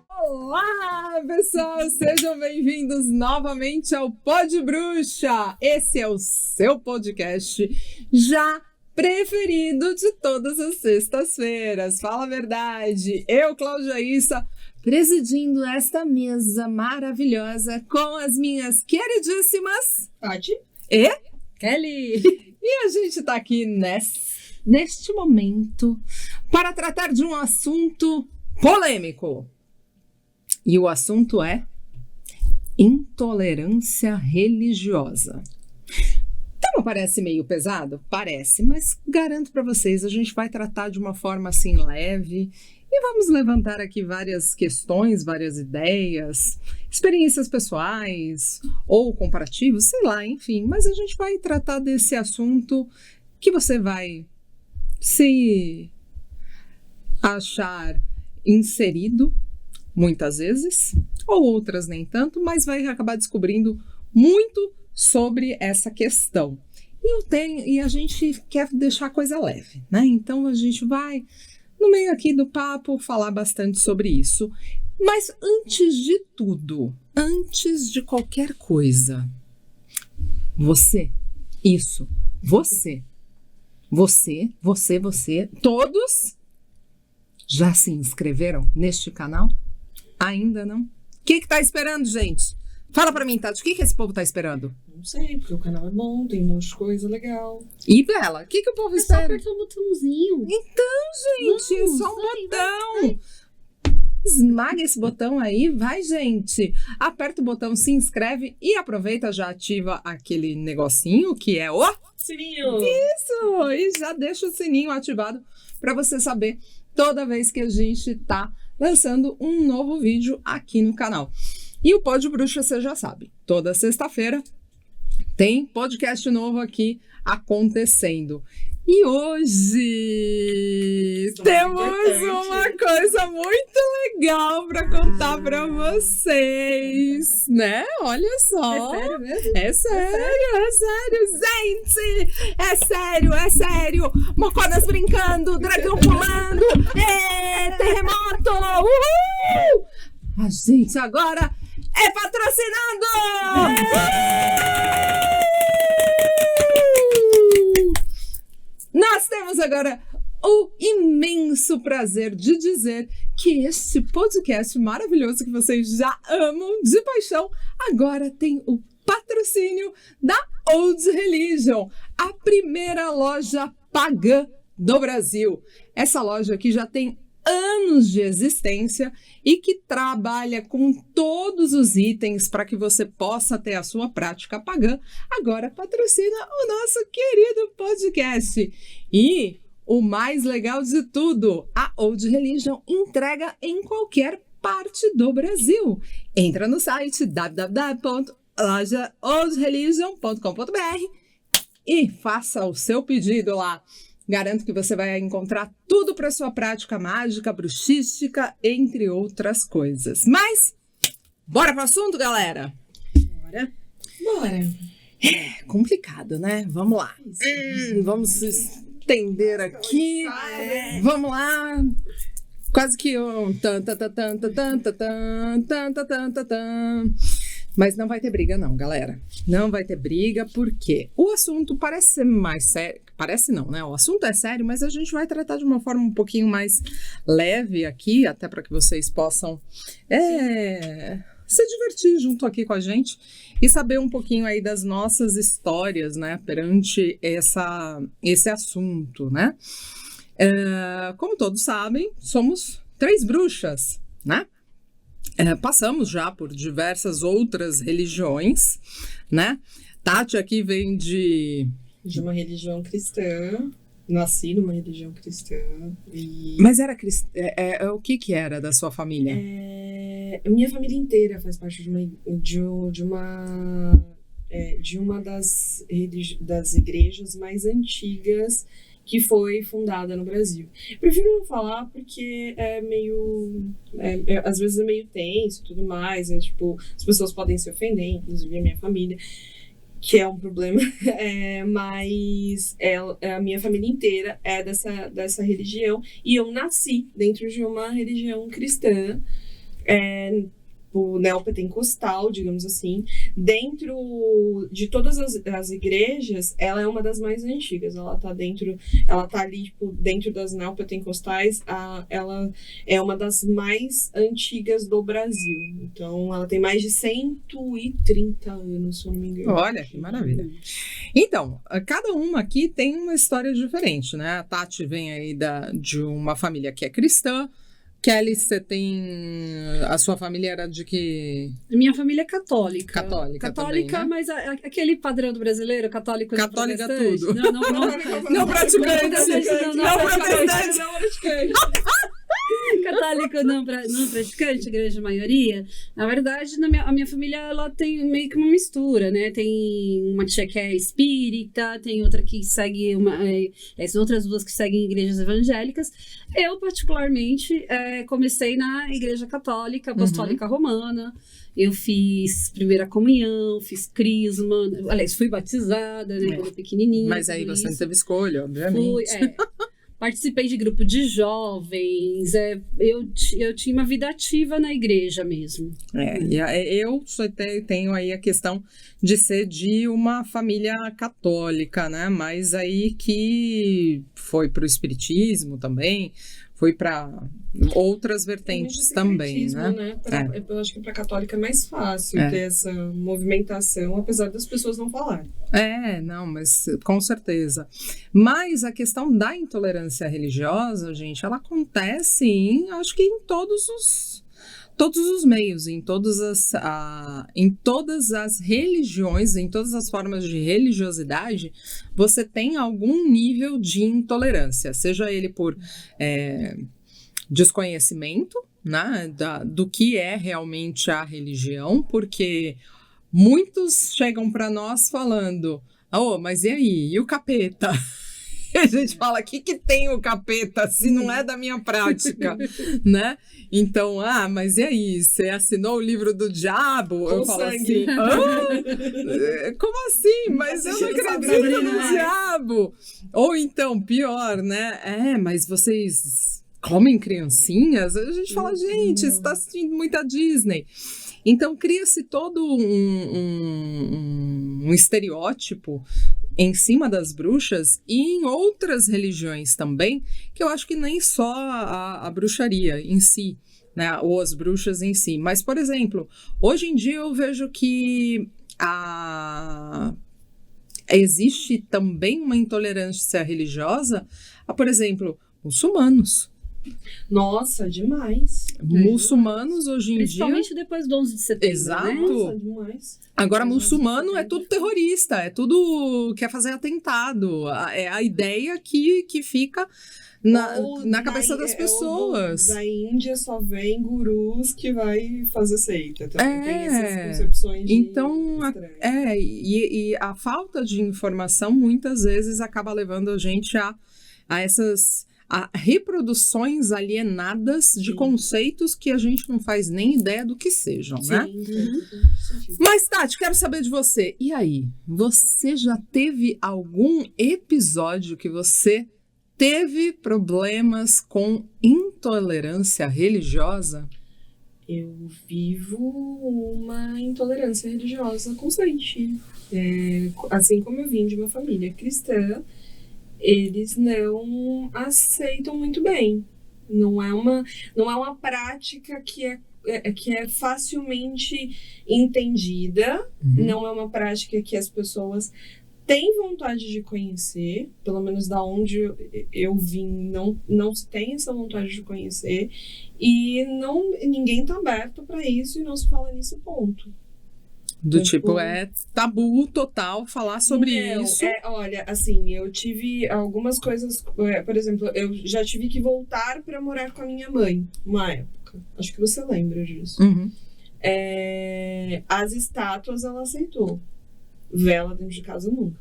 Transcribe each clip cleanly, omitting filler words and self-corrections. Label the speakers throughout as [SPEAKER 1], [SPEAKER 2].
[SPEAKER 1] Olá, pessoal! Sejam bem-vindos novamente ao Pod Bruxa. Esse é o seu podcast já preferido de todas as sextas-feiras. Fala a verdade. Eu, Cláudia Issa, presidindo esta mesa maravilhosa com as minhas queridíssimas
[SPEAKER 2] Paty
[SPEAKER 1] e
[SPEAKER 2] Kelly.
[SPEAKER 1] E a gente tá aqui neste momento para tratar de um assunto polêmico. E o assunto é intolerância religiosa. Então, parece meio pesado? Parece, mas garanto para vocês, a gente vai tratar de uma forma assim leve e vamos levantar aqui várias questões, várias ideias, experiências pessoais ou comparativos, sei lá, enfim. Mas a gente vai tratar desse assunto que você vai se achar inserido muitas vezes, ou outras nem tanto, mas vai acabar descobrindo muito sobre essa questão. E a gente quer deixar a coisa leve, né? Então a gente vai, no meio aqui do papo, falar bastante sobre isso. Mas antes de tudo, antes de qualquer coisa, você, todos já se inscreveram neste canal? Ainda não? O que tá esperando, gente? Fala pra mim, Tati, o que esse povo tá esperando?
[SPEAKER 2] Não sei, porque o canal é bom, tem um monte de coisa legal.
[SPEAKER 1] E Bela, o que o povo espera?
[SPEAKER 3] É só apertar o botãozinho.
[SPEAKER 1] Então, gente, é só um botão. Vai. Esmaga esse botão aí, vai, gente. Aperta o botão, se inscreve e aproveita, já ativa aquele negocinho que é o
[SPEAKER 2] sininho.
[SPEAKER 1] Isso! E já deixa o sininho ativado pra você saber toda vez que a gente tá lançando um novo vídeo aqui no canal. E o Pod Bruxa, você já sabe, toda sexta-feira tem podcast novo aqui acontecendo. E hoje temos uma coisa muito legal para contar para vocês, né? Olha só.
[SPEAKER 2] É sério mesmo?
[SPEAKER 1] É sério, gente! É sério! Moconas brincando, dragão pulando, terremoto! Uhul! A gente agora é patrocinado! Nós temos agora o imenso prazer de dizer que este podcast maravilhoso que vocês já amam de paixão, agora tem o patrocínio da Old Religion, a primeira loja pagã do Brasil. Essa loja aqui já tem anos de existência e que trabalha com todos os itens para que você possa ter a sua prática pagã, agora patrocina o nosso querido podcast. E o mais legal de tudo, a Old Religion entrega em qualquer parte do Brasil. Entra no site www.lojaoldreligion.com.br e faça o seu pedido lá. Garanto que você vai encontrar tudo para sua prática mágica, bruxística, entre outras coisas. Mas, bora pro assunto, galera?
[SPEAKER 2] Bora.
[SPEAKER 1] É complicado, né? Vamos lá. Vamos se estender aqui. Vamos lá. Quase que um... Mas não vai ter briga não, galera. Não vai ter briga porque o assunto parece ser mais sério. Parece não, né? O assunto é sério, mas a gente vai tratar de uma forma um pouquinho mais leve aqui, até para que vocês possam se divertir junto aqui com a gente e saber um pouquinho aí das nossas histórias, né? Perante esse assunto, né? Como todos sabem, somos 3 bruxas, né? Passamos já por diversas outras religiões, né? Tati aqui vem de
[SPEAKER 2] uma religião cristã. Nasci numa religião cristã.
[SPEAKER 1] Mas era o que era da sua família?
[SPEAKER 2] Minha família inteira faz parte de uma das igrejas mais antigas que foi fundada no Brasil. Prefiro não falar porque é meio... às vezes é meio tenso e tudo mais. Tipo, as pessoas podem se ofender, inclusive a minha família. que é um problema, mas a minha família inteira é dessa religião, e eu nasci dentro de uma religião cristã, neopentecostal, digamos assim. Dentro de todas as igrejas, ela é uma das mais antigas. Ela tá ali, tipo, dentro das neopentecostais, ela é uma das mais antigas do Brasil. Então, ela tem mais de 130 anos, se eu não me engano.
[SPEAKER 1] Olha, que maravilha. Então, cada uma aqui tem uma história diferente, né? A Tati vem aí de uma família que é cristã. Kelly, você tem... A sua família era de que...
[SPEAKER 3] Minha família é católica.
[SPEAKER 1] Católica também, né?
[SPEAKER 3] Mas aquele padrão do brasileiro, católico
[SPEAKER 1] Católica tudo.
[SPEAKER 3] Não
[SPEAKER 1] praticante.
[SPEAKER 3] Não praticante. Católico não praticante, grande maioria. Na verdade, a minha família, ela tem meio que uma mistura, né? Tem uma tia que é espírita, tem outra que segue outras duas que seguem igrejas evangélicas. Eu, particularmente, comecei na igreja católica, apostólica romana. Eu fiz primeira comunhão, fiz crisma, aliás, fui batizada, né, quando pequenininha.
[SPEAKER 1] Mas aí você não teve escolha, obviamente.
[SPEAKER 3] Participei de grupo de jovens, eu tinha uma vida ativa na igreja mesmo.
[SPEAKER 1] Eu só tenho aí a questão de ser de uma família católica, né? Mas aí que foi para o espiritismo também, foi para outras vertentes também, né?
[SPEAKER 2] Eu acho que para católica é mais fácil ter essa movimentação, apesar das pessoas não falarem.
[SPEAKER 1] Não, mas com certeza. Mas a questão da intolerância religiosa, gente, ela acontece acho que em todos os meios, em todas as religiões, em todas as formas de religiosidade, você tem algum nível de intolerância, seja ele por desconhecimento, né, do que é realmente a religião, porque muitos chegam para nós falando, mas e aí, e o capeta? A gente fala, o que tem o capeta se não é da minha prática, né? Então, mas e aí, você assinou o livro do diabo? Eu falo assim, como assim? Mas eu não acredito no diabo. Ou então, pior, né? Mas vocês comem criancinhas? A gente fala, gente, você está assistindo muita Disney. Então, cria-se todo um estereótipo em cima das bruxas e em outras religiões também, que eu acho que nem só a bruxaria em si, né, ou as bruxas em si. Mas, por exemplo, hoje em dia eu vejo que existe também uma intolerância religiosa a, por exemplo, muçulmanos.
[SPEAKER 2] Nossa, demais.
[SPEAKER 1] Muçulmanos hoje em dia...
[SPEAKER 3] Principalmente depois do 11 de setembro,
[SPEAKER 1] Exato.
[SPEAKER 3] Né?
[SPEAKER 2] Nossa, demais.
[SPEAKER 1] Agora, muçulmano é tudo terrorista, é tudo quer fazer atentado. É a ideia que fica na cabeça das pessoas.
[SPEAKER 2] Da Índia só vem gurus que vai fazer seita. Também tem essas concepções
[SPEAKER 1] então, e a falta de informação muitas vezes acaba levando a gente a essas... reproduções alienadas de conceitos que a gente não faz nem ideia do que sejam, né? Mas, Tati, quero saber de você. E aí, você já teve algum episódio que você teve problemas com intolerância religiosa?
[SPEAKER 2] Eu vivo uma intolerância religiosa constante. Assim como eu vim de uma família cristã, eles não aceitam muito bem. Não é uma prática que é facilmente entendida, não é uma prática que as pessoas têm vontade de conhecer, pelo menos da onde eu vim, não se tem essa vontade de conhecer, e ninguém está aberto para isso e não se fala nisso, ponto.
[SPEAKER 1] Do tipo, é tabu total falar sobre isso.
[SPEAKER 2] Olha, assim, eu tive algumas coisas, por exemplo, eu já tive que voltar para morar com a minha mãe, uma época. Acho que você lembra disso. As estátuas ela aceitou. Vela dentro de casa nunca.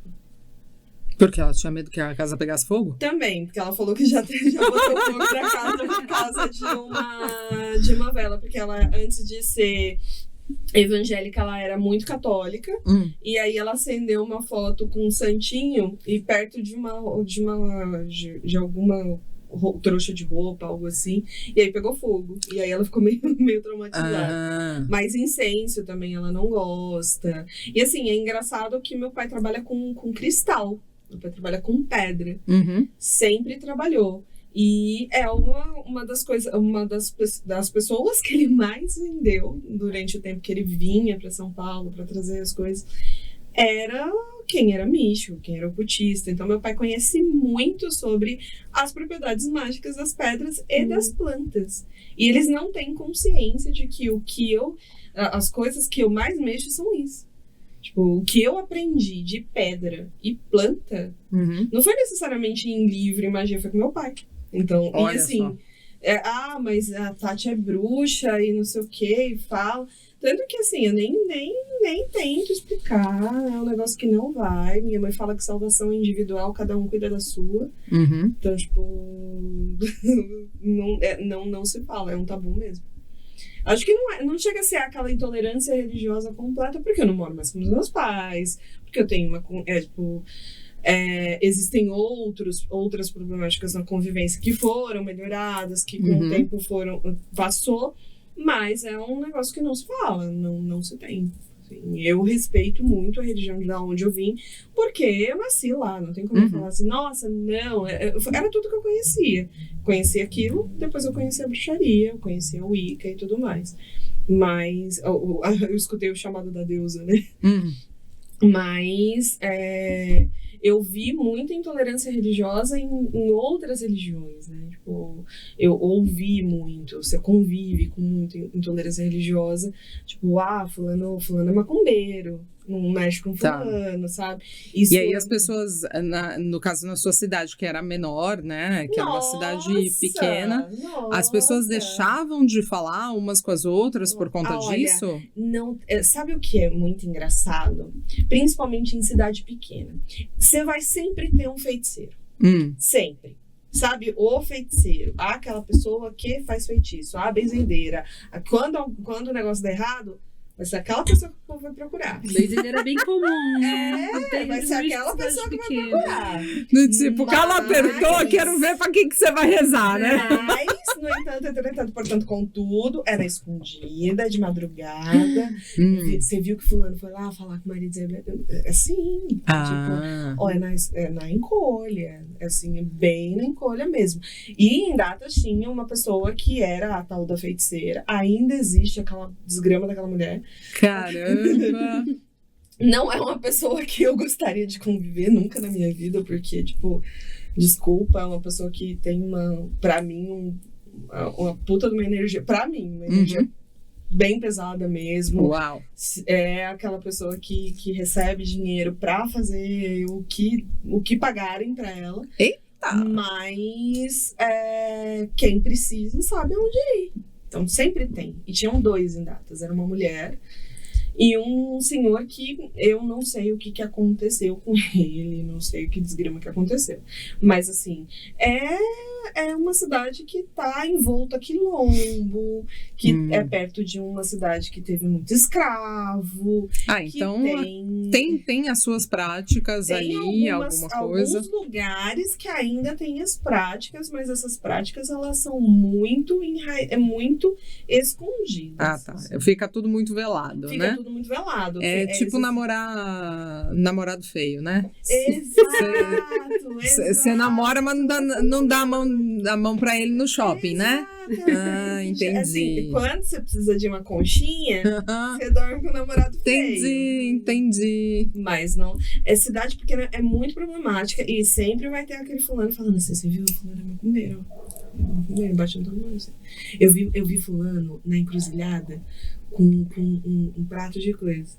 [SPEAKER 1] Porque ela tinha medo que a casa pegasse fogo?
[SPEAKER 2] Também, porque ela falou que já botou fogo na casa por causa de uma vela. Porque ela, antes de ser evangélica, ela era muito católica. E aí ela acendeu uma foto com um santinho e perto de alguma trouxa de roupa, algo assim, e aí pegou fogo. E aí ela ficou meio traumatizada. Mas incenso também ela não gosta. E assim, é engraçado que meu pai trabalha com cristal. Meu pai trabalha com pedra. Sempre trabalhou. E é uma das pessoas que ele mais vendeu durante o tempo que ele vinha para São Paulo para trazer as coisas. Era quem era místico, quem era ocultista. Então, meu pai conhece muito sobre as propriedades mágicas das pedras e das plantas. E eles não têm consciência de que as coisas que eu mais mexo são isso. Tipo, o que eu aprendi de pedra e planta não foi necessariamente em livro e magia, foi com meu pai. Então,
[SPEAKER 1] olha
[SPEAKER 2] e assim, mas a Tati é bruxa e não sei o que, e fala. Tanto que assim, eu nem tento explicar, é um negócio que não vai. Minha mãe fala que salvação é individual, cada um cuida da sua. Então, tipo, não se fala, é um tabu mesmo. Acho que não chega a ser aquela intolerância religiosa completa, porque eu não moro mais com os meus pais, porque eu tenho existem outras problemáticas na convivência que foram melhoradas, que com o tempo passou, mas é um negócio que não se fala, não se tem. Assim, eu respeito muito a religião de onde eu vim, porque eu nasci lá, não tem como eu falar assim, nossa, não, era tudo que eu conhecia. Conheci aquilo, depois eu conheci a bruxaria, eu conheci a Wicca e tudo mais. Mas eu escutei o chamado da deusa, né? Mas eu vi muita intolerância religiosa em outras religiões, né? Tipo, eu ouvi muito, você convive com muita intolerância religiosa. Tipo, fulano é macumbeiro, não mexe com fulano, sabe? Isso
[SPEAKER 1] e aí as pessoas, no caso na sua cidade, que era menor, né? Que era uma cidade pequena, as pessoas deixavam de falar umas com as outras por conta disso?
[SPEAKER 2] Não, sabe o que é muito engraçado? Principalmente em cidade pequena. Você vai sempre ter um feiticeiro. Sempre. Sabe, o feiticeiro, aquela pessoa que faz feitiço, a benzendeira. Quando o negócio dá errado, vai ser aquela pessoa que o povo vai procurar.
[SPEAKER 3] Benzendeira é bem comum.
[SPEAKER 2] Vai ser aquela pessoa que vai procurar.
[SPEAKER 1] Tipo, cala apertou, quero ver pra quem que você vai rezar, né?
[SPEAKER 2] Mas, no entanto, portanto, contudo, era escondida, de madrugada. Você viu que fulano foi lá falar com Maria Isabel? Assim, tipo, é na encolha. Assim, é bem na encolha mesmo. E em datas tinha uma pessoa que era a tal da feiticeira. Ainda existe aquela desgrama daquela mulher.
[SPEAKER 1] Caramba!
[SPEAKER 2] Não é uma pessoa que eu gostaria de conviver nunca na minha vida, porque, tipo, desculpa, é uma pessoa que tem pra mim, uma puta de uma energia, pra mim, uma energia bem pesada mesmo.
[SPEAKER 1] Uau!
[SPEAKER 2] É aquela pessoa que recebe dinheiro pra fazer o que pagarem pra ela.
[SPEAKER 1] Eita!
[SPEAKER 2] Mas quem precisa sabe onde ir. Então, sempre tem. E tinham 2 em datas. Era uma mulher e um senhor que eu não sei o que aconteceu com ele. Não sei o que desgrama que aconteceu. Mas, assim, é uma cidade que tá envolta a quilombo, que é perto de uma cidade que teve muito escravo.
[SPEAKER 1] Então tem as suas práticas ali, alguma coisa.
[SPEAKER 2] Alguns lugares que ainda tem as práticas, mas essas práticas, elas são muito escondidas.
[SPEAKER 1] Tá. Fica tudo muito velado, né?
[SPEAKER 2] Fica tudo muito velado.
[SPEAKER 1] Tipo namorado feio, né?
[SPEAKER 2] Exato.
[SPEAKER 1] Você namora, mas não dá a mão pra ele no shopping, né? Entendi.
[SPEAKER 2] Assim, quando você precisa de uma conchinha, você dorme com o namorado feio.
[SPEAKER 1] Entendi.
[SPEAKER 2] Mas não. Cidade pequena é muito problemática e sempre vai ter aquele fulano falando assim, você viu? O fulano é macumbeiro. Batendo todo mundo. Eu vi fulano na encruzilhada com um prato de coisa.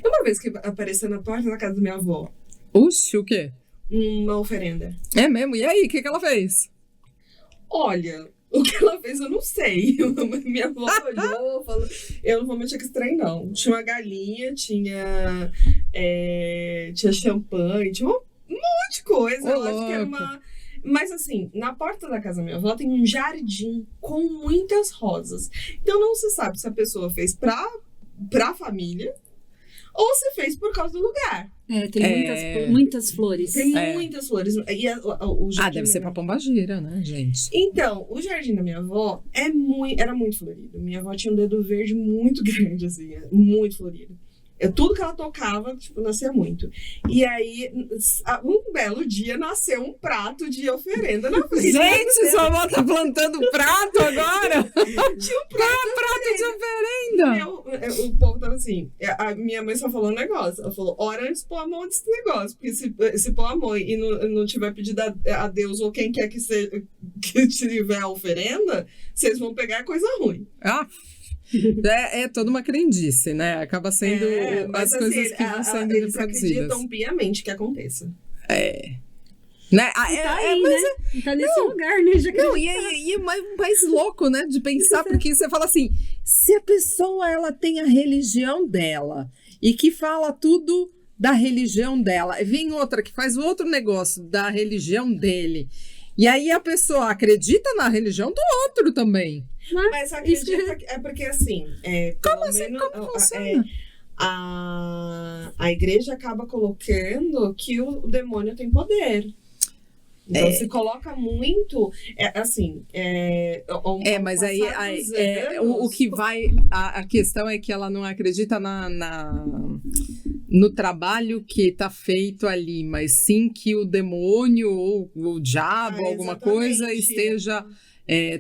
[SPEAKER 2] E uma vez que apareceu na porta da casa da minha avó.
[SPEAKER 1] Oxi, o quê?
[SPEAKER 2] Uma oferenda.
[SPEAKER 1] É mesmo? E aí, o que ela fez?
[SPEAKER 2] Olha, o que ela fez eu não sei. Minha avó olhou, falou, eu não vou mexer com esse trem, não. Tinha uma galinha, tinha champanhe, tinha um monte de coisa. Eu acho que era uma... Mas assim, na porta da casa da minha avó tem um jardim com muitas rosas. Então não se sabe se a pessoa fez pra pra família, ou você fez por causa do lugar.
[SPEAKER 3] Tem muitas flores.
[SPEAKER 2] Tem muitas flores. E o jardim
[SPEAKER 1] deve ser pra Pombagira, né, gente?
[SPEAKER 2] Então, o jardim da minha avó era muito florido. Minha avó tinha um dedo verde muito grande, assim, muito florido. Tudo que ela tocava, tipo, nascia muito. E aí, um belo dia, nasceu um prato de oferenda na frente.
[SPEAKER 1] Gente, sua avó tá plantando prato agora?
[SPEAKER 2] Tinha um
[SPEAKER 1] prato de oferenda!
[SPEAKER 2] O povo tava assim, a minha mãe só falou um negócio. Ela falou, ora antes de pôr a mão nesse negócio. Porque se pôr a mão e não tiver pedido a Deus ou quem quer que tiver a oferenda, vocês vão pegar coisa ruim.
[SPEAKER 1] É toda uma crendice, né? Acaba sendo as coisas que vão sendo
[SPEAKER 2] eles
[SPEAKER 1] reproduzidas.
[SPEAKER 2] acreditam piamente que aconteça.
[SPEAKER 1] Né?
[SPEAKER 3] Tá nesse lugar, né? Já
[SPEAKER 1] Não, e é mais louco, né? De pensar, porque você fala assim, se a pessoa ela tem a religião dela e que fala tudo da religião dela, vem outra que faz outro negócio da religião dele, e aí a pessoa acredita na religião do outro também.
[SPEAKER 2] Mas acredita é porque assim,
[SPEAKER 1] como funciona?
[SPEAKER 2] A igreja acaba colocando que o demônio tem poder. Então se coloca muito,
[SPEAKER 1] mas aí o que vai, a questão é que ela não acredita no trabalho que está feito ali, mas sim que o demônio ou o diabo, alguma coisa esteja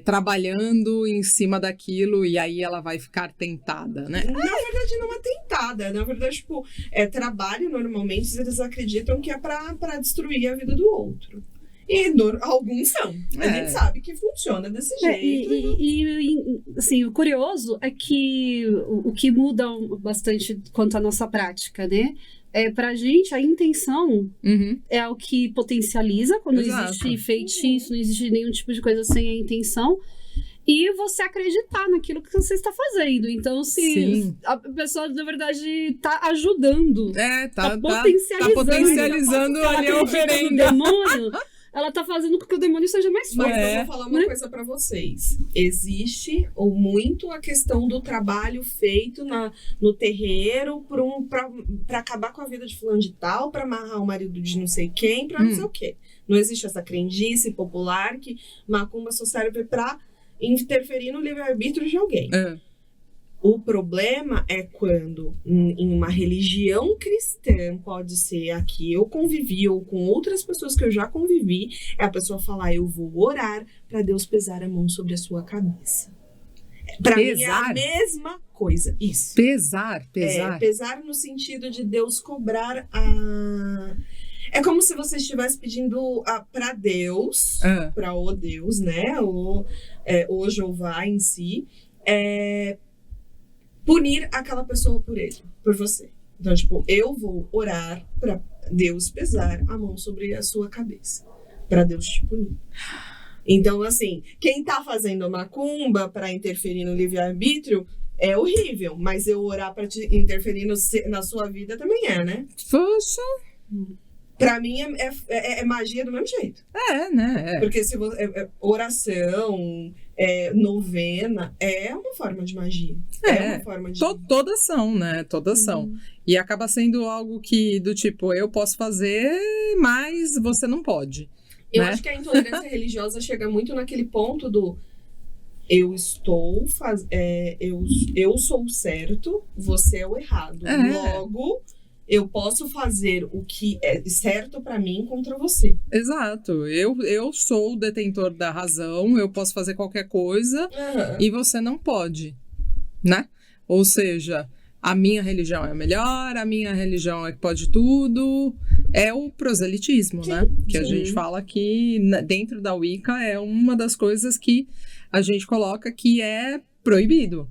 [SPEAKER 1] trabalhando em cima daquilo, e aí ela vai ficar tentada, né?
[SPEAKER 2] Na verdade, não é tentada. Na verdade, tipo, trabalho, normalmente, eles acreditam que é para destruir a vida do outro. E alguns são. A gente sabe que funciona desse jeito.
[SPEAKER 3] E assim, o curioso é que o que muda bastante quanto à nossa prática, né? Pra gente, a intenção é o que potencializa quando existe feitiço, não existe nenhum tipo de coisa sem a intenção. E você acreditar naquilo que você está fazendo. Então, se a pessoa, na verdade, está ajudando,
[SPEAKER 1] tá potencializando ali a oferenda.
[SPEAKER 3] Ela tá fazendo com que o demônio seja mais forte.
[SPEAKER 2] Mas eu vou falar uma coisa pra vocês. Existe muito a questão do trabalho feito no terreiro pra acabar com a vida de fulano de tal, pra amarrar o marido de não sei quem, pra não sei o quê. Não existe essa crendice popular que macumba só serve pra interferir no livre-arbítrio de alguém. O problema é quando, em uma religião cristã, pode ser a que eu convivi ou com outras pessoas que eu já convivi, a pessoa falar, eu vou orar para Deus pesar a mão sobre a sua cabeça. Para mim é a mesma coisa. Isso.
[SPEAKER 1] Pesar.
[SPEAKER 2] Pesar no sentido de Deus cobrar a... É como se você estivesse pedindo para Deus, para o Deus, né? Ou Jeová em si, punir aquela pessoa por você. Então, tipo, eu vou orar para Deus pesar a mão sobre a sua cabeça, para Deus te punir. Então, assim, quem tá fazendo a macumba para interferir no livre-arbítrio é horrível, mas eu orar para te interferir na sua vida também né?
[SPEAKER 1] Poxa!
[SPEAKER 2] Pra mim é magia do mesmo jeito.
[SPEAKER 1] Né?
[SPEAKER 2] Porque se oração, novena, é uma forma de magia. É uma forma de...
[SPEAKER 1] Todas são, né? Todas são. E acaba sendo algo que, do tipo, eu posso fazer, mas você não pode.
[SPEAKER 2] Eu acho que a intolerância religiosa chega muito naquele ponto do eu sou o certo, você é o errado. Logo... eu posso fazer o que é certo pra mim contra você.
[SPEAKER 1] Exato. Eu sou o detentor da razão, eu posso fazer qualquer coisa e você não pode, né? Ou seja, a minha religião é a melhor, a minha religião é que pode tudo. É o proselitismo, né? Que a gente fala que dentro da Wicca é uma das coisas que a gente coloca que é proibido.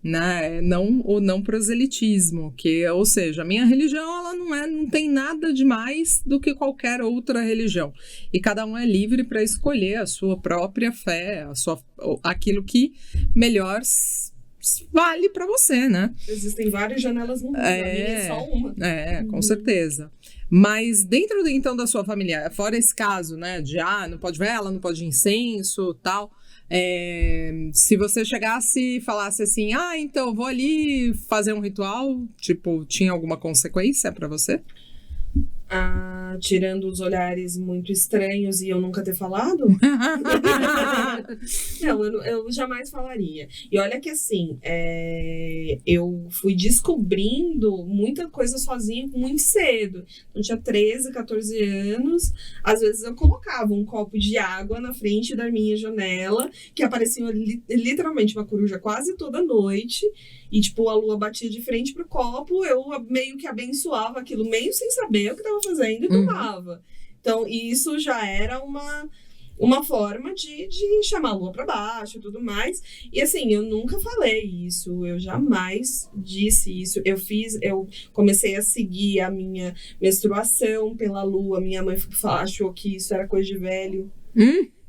[SPEAKER 1] Né? O não proselitismo, ou seja, a minha religião ela não tem nada de mais do que qualquer outra religião, e cada um é livre para escolher a sua própria fé, aquilo que melhor vale para você, né?
[SPEAKER 2] Existem várias janelas no mundo, a minha é só uma.
[SPEAKER 1] Com certeza. Mas dentro então da sua família, fora esse caso, né, de não pode vela, não pode incenso, tal, Se você chegasse e falasse assim, então vou ali fazer um ritual, tipo, tinha alguma consequência pra você?
[SPEAKER 2] Tirando os olhares muito estranhos e eu nunca ter falado? Não, eu jamais falaria. E olha que assim, eu fui descobrindo muita coisa sozinha muito cedo. Eu tinha 13, 14 anos. Às vezes eu colocava um copo de água na frente da minha janela, que aparecia literalmente uma coruja quase toda noite. E, tipo, a lua batia de frente pro copo, eu meio que abençoava aquilo, meio sem saber o que tava fazendo, e tomava. Então, isso já era uma forma de chamar a lua pra baixo e tudo mais. E, assim, eu nunca falei isso, eu jamais disse isso. Eu comecei a seguir a minha menstruação pela lua. Minha mãe achou que isso era coisa de velho.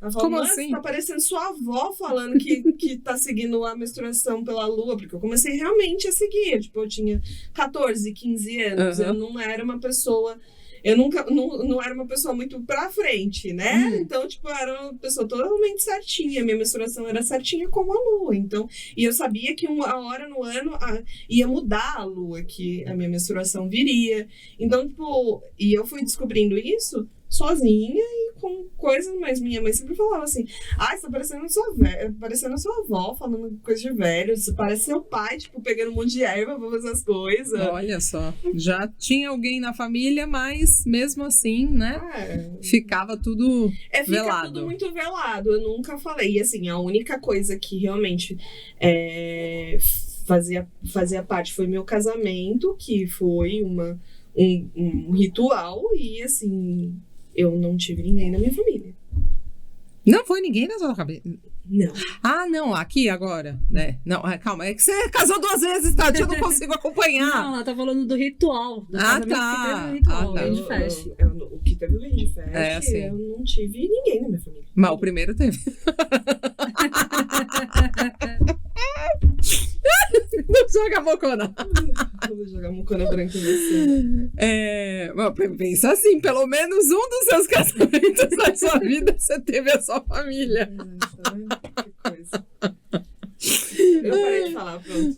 [SPEAKER 2] Ela falou,
[SPEAKER 1] Como
[SPEAKER 2] mas
[SPEAKER 1] assim?
[SPEAKER 2] tá parecendo sua avó falando que tá seguindo a menstruação pela lua, porque eu comecei realmente a seguir. Tipo, eu tinha 14, 15 anos, eu não era uma pessoa... Eu não era uma pessoa muito pra frente, né? Então, tipo, eu era uma pessoa totalmente certinha. Minha menstruação era certinha como a lua. Então, e eu sabia que uma hora no ano ia mudar a lua, que a minha menstruação viria. Então, tipo, e eu fui descobrindo isso sozinha e com coisas, mas minha mãe sempre falava assim, você tá parecendo sua avó, falando coisa de velho, você parece seu pai, tipo, pegando um monte de erva pra fazer as coisas.
[SPEAKER 1] Olha só, já tinha alguém na família, mas mesmo assim, né, ficava tudo velado.
[SPEAKER 2] Fica tudo muito velado, eu nunca falei. E assim, a única coisa que realmente fazia parte foi meu casamento, que foi um ritual, e assim... Eu não tive ninguém na minha família.
[SPEAKER 1] Não foi ninguém na sua cabeça?
[SPEAKER 2] Não.
[SPEAKER 1] Não, aqui agora, né? Não, calma, é que você casou 2 vezes, Tati, eu não consigo acompanhar.
[SPEAKER 3] Não, ela tá falando do ritual. Do casamento
[SPEAKER 1] tá.
[SPEAKER 3] Que teve o ritual,
[SPEAKER 1] tá.
[SPEAKER 3] Hand Fest.
[SPEAKER 2] O que teve o Hand Fest,
[SPEAKER 1] assim.
[SPEAKER 2] Eu não tive ninguém na minha família.
[SPEAKER 1] Mas o primeiro teve. Não joga mocona.
[SPEAKER 2] Eu vou jogar mucona branca em você.
[SPEAKER 1] Pensa assim, pelo menos um dos seus casamentos na sua vida você teve a sua família.
[SPEAKER 2] Tá vendo? Que coisa. Eu parei de falar, pronto.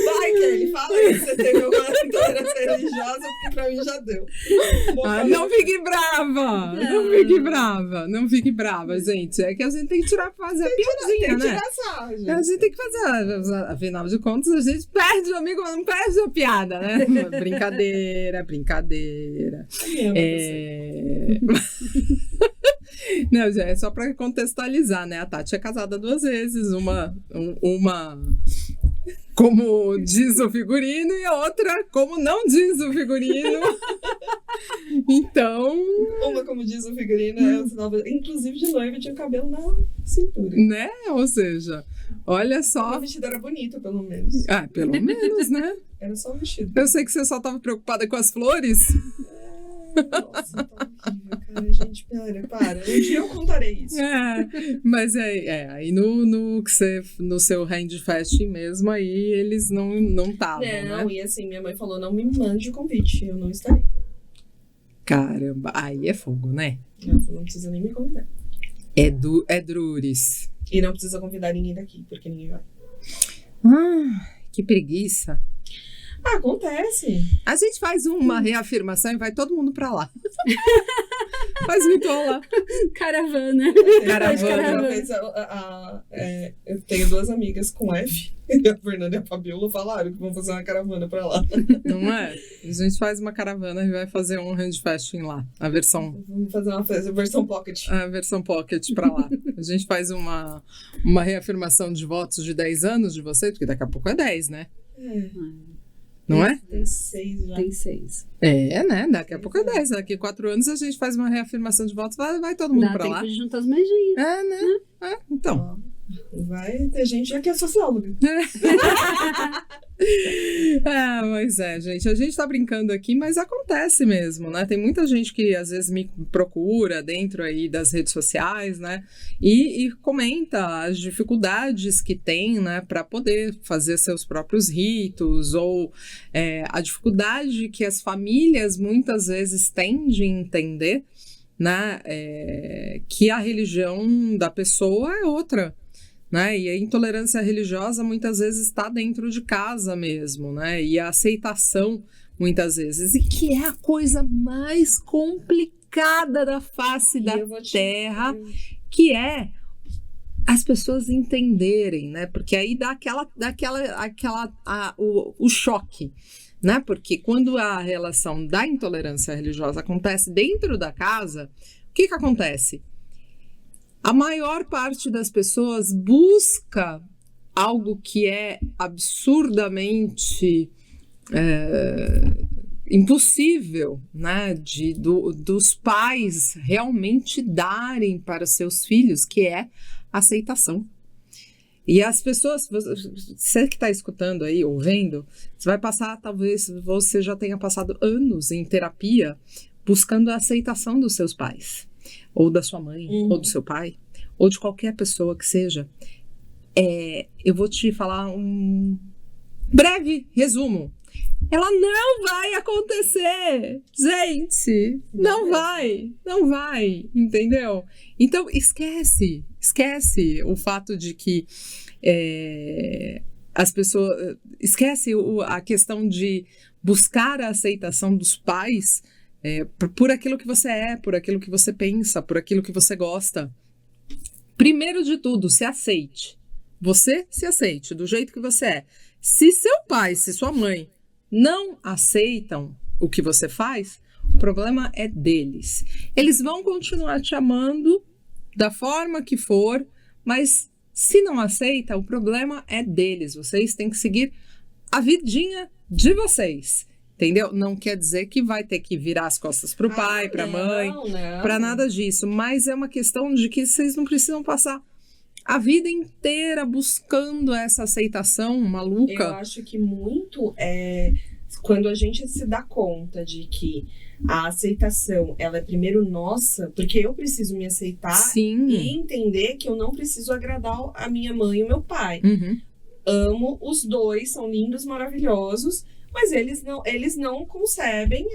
[SPEAKER 2] Vai, Kelly, fala aí se você teve alguma intolerância religiosa, porque pra mim já deu.
[SPEAKER 1] Não fique brava! Não fique brava, gente. É que a gente tem que fazer a piadinha, né? A gente tem que fazer. Afinal de contas, a gente perde o amigo, mas não perde a piada, né? Brincadeira. Não, já é só pra contextualizar, né? A Tati é casada 2 vezes, uma como diz o figurino e a outra como não diz o figurino. Então...
[SPEAKER 2] Uma, como diz o figurino, inclusive de noiva tinha o cabelo na cintura.
[SPEAKER 1] Né? Ou seja, olha só...
[SPEAKER 2] O vestido era bonito, pelo menos.
[SPEAKER 1] Pelo menos, né?
[SPEAKER 2] Era só um vestido.
[SPEAKER 1] Eu sei que você só tava preocupada com as flores.
[SPEAKER 2] Nossa, tá horrível, cara. Gente, para. Um dia eu contarei isso.
[SPEAKER 1] Mas aí no seu Hand Fest mesmo, aí eles não estavam, né?
[SPEAKER 2] E assim, minha mãe falou, não me mande o convite, eu não estarei.
[SPEAKER 1] Caramba, aí é fogo, né?
[SPEAKER 2] Ela falou, não precisa nem me convidar.
[SPEAKER 1] É Druris.
[SPEAKER 2] E não precisa convidar ninguém daqui, porque ninguém vai.
[SPEAKER 1] Que preguiça.
[SPEAKER 2] Acontece.
[SPEAKER 1] A gente faz uma reafirmação e vai todo mundo pra lá. Faz um ritual lá.
[SPEAKER 3] Caravana.
[SPEAKER 2] Eu tenho 2 amigas com F, a Fernanda e a Fabiola falaram que vão fazer uma caravana pra lá.
[SPEAKER 1] Não é? A gente faz uma caravana e vai fazer um handfesting lá. A versão...
[SPEAKER 2] Vamos fazer uma versão pocket.
[SPEAKER 1] A versão pocket pra lá. A gente faz uma reafirmação de votos de 10 anos de vocês, porque daqui a pouco é 10, né? Não é?
[SPEAKER 2] Tem 6 já.
[SPEAKER 3] Tem 6.
[SPEAKER 1] Né? Daqui a pouco é 10. Daqui a 4 anos a gente faz uma reafirmação de votos, vai todo mundo pra lá.
[SPEAKER 3] Dá tempo de juntar as medinhas.
[SPEAKER 1] Né? Então.
[SPEAKER 2] Vai ter gente já que é socióloga.
[SPEAKER 1] Mas gente, a gente tá brincando aqui, mas acontece mesmo, né? Tem muita gente que às vezes me procura dentro aí das redes sociais, né? E comenta as dificuldades que tem, né? Pra poder fazer seus próprios ritos, ou a dificuldade que as famílias muitas vezes têm de entender né, que a religião da pessoa é outra, né, e a intolerância religiosa muitas vezes está dentro de casa mesmo, né, e a aceitação muitas vezes, e que é a coisa mais complicada da face da Terra, que é as pessoas entenderem, né? Porque aí dá o choque, né? Porque quando a relação da intolerância religiosa acontece dentro da casa, o que acontece? A maior parte das pessoas busca algo que é absurdamente impossível, né? Dos pais realmente darem para seus filhos, que é aceitação. E as pessoas, você que está escutando aí, ouvindo, você vai passar, talvez você já tenha passado anos em terapia buscando a aceitação dos seus pais, ou da sua mãe, ou do seu pai, ou de qualquer pessoa que seja. Eu vou te falar um breve resumo. Ela não vai acontecer, gente, não vai, entendeu? Então esquece o fato de que as pessoas, esquece a questão de buscar a aceitação dos pais por aquilo que você é, por aquilo que você pensa, por aquilo que você gosta. Primeiro de tudo, se aceite, você se aceite do jeito que você é. Se seu pai, se sua mãe não aceitam o que você faz, o problema é deles. Eles vão continuar te amando da forma que for, mas se não aceita, o problema é deles. Vocês têm que seguir a vidinha de vocês, entendeu? Não quer dizer que vai ter que virar as costas pro pai, pra mãe, pra nada disso, mas é uma questão de que vocês não precisam passar a vida inteira buscando essa aceitação maluca.
[SPEAKER 2] Eu acho que muito quando a gente se dá conta de que a aceitação, ela é primeiro nossa, porque eu preciso me aceitar.
[SPEAKER 1] Sim.
[SPEAKER 2] E entender que eu não preciso agradar a minha mãe e o meu pai. Amo os dois, são lindos, maravilhosos, mas eles não concebem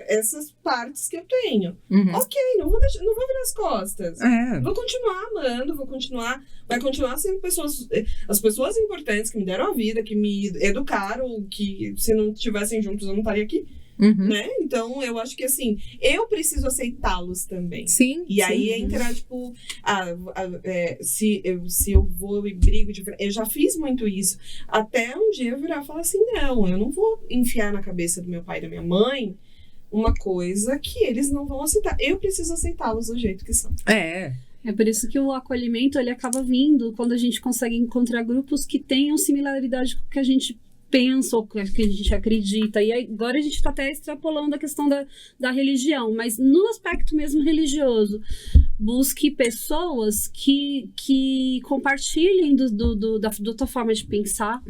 [SPEAKER 2] essas partes que eu tenho. Ok, não vou virar as costas. Vou continuar amando, vai continuar sendo as pessoas importantes que me deram a vida, que me educaram, que se não estivessem juntos eu não estaria aqui. Né? Então, eu acho que assim, eu preciso aceitá-los também.
[SPEAKER 1] Sim.
[SPEAKER 2] E aí entra, tipo, se eu vou e brigo, eu já fiz muito isso. Até um dia eu virar e falar assim: não, eu não vou enfiar na cabeça do meu pai e da minha mãe uma coisa que eles não vão aceitar. Eu preciso aceitá-los do jeito que são.
[SPEAKER 3] É por isso que o acolhimento, ele acaba vindo quando a gente consegue encontrar grupos que tenham similaridade com o que a gente pensa ou que a gente acredita. E agora a gente está até extrapolando a questão da religião, mas no aspecto mesmo religioso, busque pessoas que compartilhem da tua forma de pensar,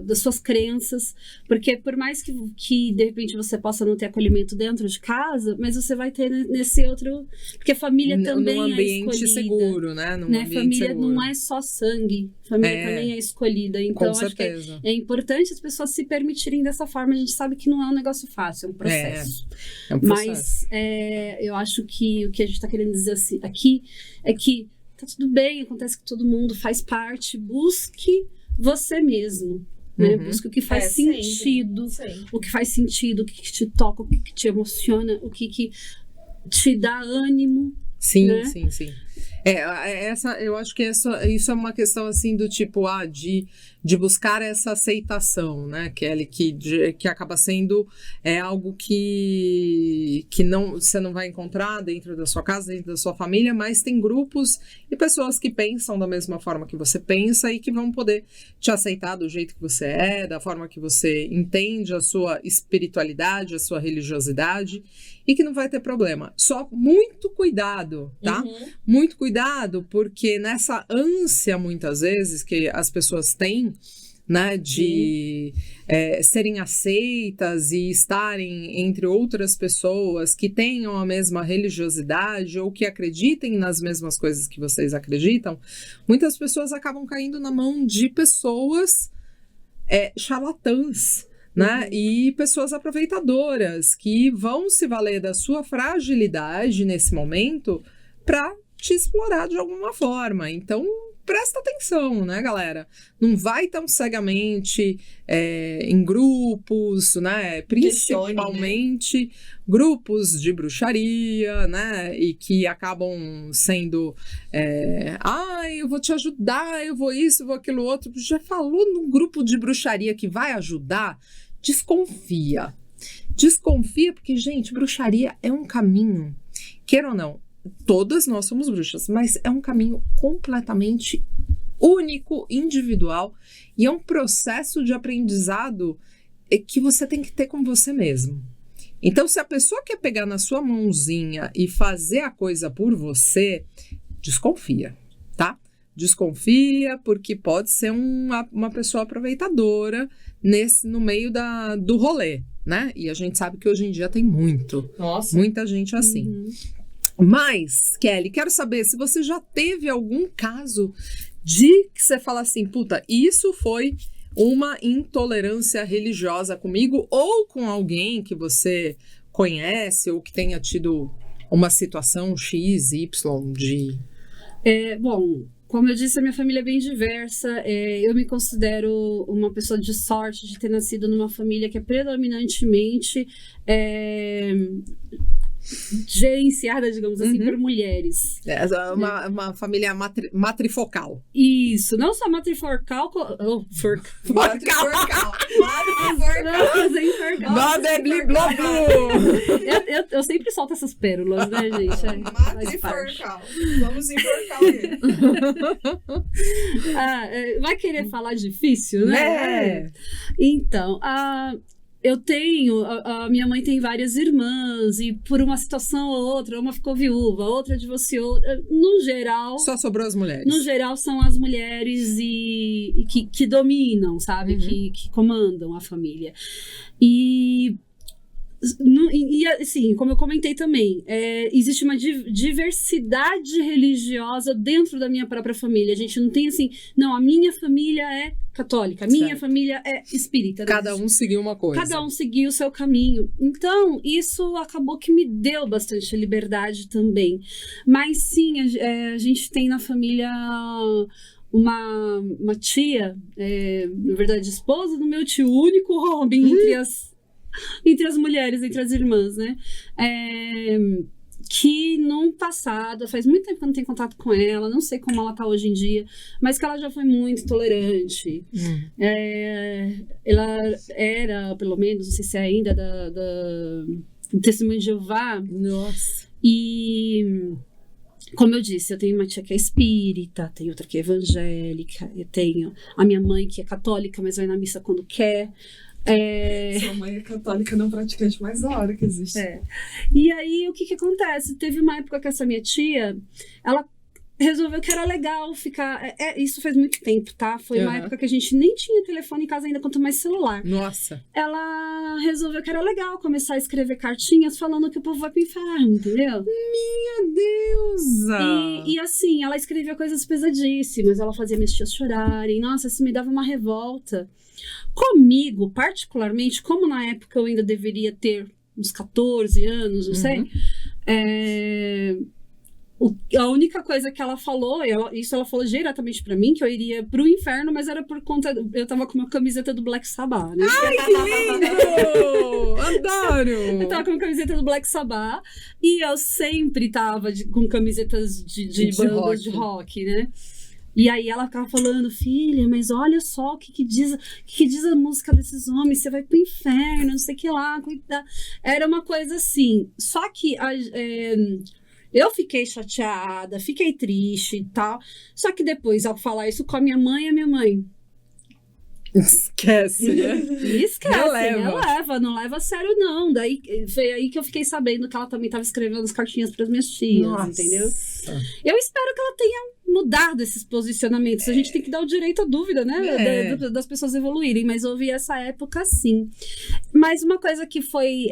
[SPEAKER 3] das suas crenças, porque por mais que de repente você possa não ter acolhimento dentro de casa, mas você vai ter nesse outro, porque a família também
[SPEAKER 1] num ambiente
[SPEAKER 3] é
[SPEAKER 1] seguro, né? Num ambiente
[SPEAKER 3] família
[SPEAKER 1] seguro.
[SPEAKER 3] não é só sangue, família também é escolhida, então
[SPEAKER 1] com
[SPEAKER 3] acho
[SPEAKER 1] certeza.
[SPEAKER 3] que é importante as pessoas se permitirem dessa forma. A gente sabe que não é um negócio fácil, é um processo.
[SPEAKER 1] É um processo.
[SPEAKER 3] Mas eu acho que o que a gente está querendo dizer aqui é que tá tudo bem, acontece que todo mundo faz parte, busque você mesmo, né? Busque o que faz sentido, o que faz sentido, o que te toca, o que te emociona, o que te dá ânimo.
[SPEAKER 1] Sim,
[SPEAKER 3] né?
[SPEAKER 1] sim. Eu acho que isso é uma questão assim do tipo, de buscar essa aceitação, né, Kelly, que acaba sendo algo que você não vai encontrar dentro da sua casa, dentro da sua família, mas tem grupos e pessoas que pensam da mesma forma que você pensa e que vão poder te aceitar do jeito que você é, da forma que você entende a sua espiritualidade, a sua religiosidade, e que não vai ter problema. Só muito cuidado, tá? Muito cuidado, porque nessa ânsia, muitas vezes, que as pessoas têm, né, de serem aceitas e estarem entre outras pessoas que tenham a mesma religiosidade ou que acreditem nas mesmas coisas que vocês acreditam, muitas pessoas acabam caindo na mão de pessoas charlatãs, né? E pessoas aproveitadoras que vão se valer da sua fragilidade nesse momento para te explorar de alguma forma. Então, presta atenção, né, galera? Não vai tão cegamente em grupos, né? Principalmente grupos de bruxaria, né? E que acabam sendo eu vou te ajudar, eu vou isso, eu vou aquilo outro. Já falou no grupo de bruxaria que vai ajudar? Desconfia. Desconfia porque, gente, bruxaria é um caminho, queira ou não, todas nós somos bruxas, mas é um caminho completamente único, individual, e é um processo de aprendizado que você tem que ter com você mesmo. Então, se a pessoa quer pegar na sua mãozinha e fazer a coisa por você, desconfia, tá? Desconfia, porque pode ser uma pessoa aproveitadora no meio do rolê, né? E a gente sabe que hoje em dia tem muita gente assim.
[SPEAKER 3] Uhum.
[SPEAKER 1] Mas, Kelly, quero saber se você já teve algum caso de que você fala assim, puta, isso foi uma intolerância religiosa comigo ou com alguém que você conhece ou que tenha tido uma situação X, Y de...
[SPEAKER 3] Bom, como eu disse, a minha família é bem diversa. Eu me considero uma pessoa de sorte de ter nascido numa família que é predominantemente gerenciada, digamos assim, por mulheres.
[SPEAKER 1] Uma família matrifocal.
[SPEAKER 3] Isso, não só matrifocal, eu sempre solto essas pérolas, né, gente?
[SPEAKER 2] Matrifocal. Vamos enforcar ele.
[SPEAKER 3] Vai querer falar difícil, né? Então, a minha mãe tem várias irmãs e por uma situação ou outra, uma ficou viúva, outra divorciou. No geral...
[SPEAKER 1] Só sobrou as mulheres.
[SPEAKER 3] No geral, são as mulheres que dominam, sabe?
[SPEAKER 1] Uhum.
[SPEAKER 3] Que comandam a família. E assim, como eu comentei também, existe uma diversidade religiosa dentro da minha própria família. A gente não tem assim, não, a minha família é católica, a minha família é espírita.
[SPEAKER 1] Cada um seguiu uma coisa.
[SPEAKER 3] Cada um seguiu o seu caminho. Então, isso acabou que me deu bastante liberdade também. Mas sim, a gente tem na família uma tia, na verdade, esposa do meu tio, o único Robin entre as mulheres, entre as irmãs, né? Que no passado, faz muito tempo que eu não tenho contato com ela, não sei como ela tá hoje em dia, mas que ela já foi muito tolerante. Ela era, pelo menos, não sei se é ainda, do Testemunho de Jeová.
[SPEAKER 1] Nossa.
[SPEAKER 3] E... como eu disse, eu tenho uma tia que é espírita, tenho outra que é evangélica, eu tenho a minha mãe que é católica, mas vai na missa quando quer.
[SPEAKER 2] Sua mãe é católica não praticante mais da hora que existe.
[SPEAKER 3] E aí, o que acontece? Teve uma época que essa minha tia, ela resolveu que era legal ficar... isso faz muito tempo, tá? Foi uma época que a gente nem tinha telefone em casa ainda, quanto mais celular.
[SPEAKER 1] Nossa.
[SPEAKER 3] Ela resolveu que era legal começar a escrever cartinhas falando que o povo vai pro inferno, entendeu?
[SPEAKER 1] Minha deusa!
[SPEAKER 3] E assim, ela escrevia coisas pesadíssimas, ela fazia meus tios chorarem. Nossa, isso me dava uma revolta. Comigo, particularmente, como na época eu ainda deveria ter uns 14 anos, não sei, a única coisa que ela falou, isso ela falou diretamente pra mim, que eu iria pro inferno, mas era por conta, eu tava com uma camiseta do Black Sabbath, né?
[SPEAKER 1] Ai, que lindo! Adoro!
[SPEAKER 3] Eu tava com uma camiseta do Black Sabbath, e eu sempre tava com camisetas de bandas de rock, né? E aí ela ficava falando, filha, mas olha só o que diz a música desses homens, você vai pro inferno, não sei o que lá, cuidado. Era uma coisa assim, só que eu fiquei chateada, fiquei triste e tal, só que depois, ao falar isso com a minha mãe,
[SPEAKER 1] esquece, né?
[SPEAKER 3] Esquece, não leva a sério não. Daí foi aí que eu fiquei sabendo que ela também estava escrevendo as cartinhas para as minhas tias. Nossa. Entendeu? Eu espero que ela tenha mudado esses posicionamentos. A gente tem que dar o direito à dúvida, né? Das pessoas evoluírem, mas houve essa época sim. Mas uma coisa que foi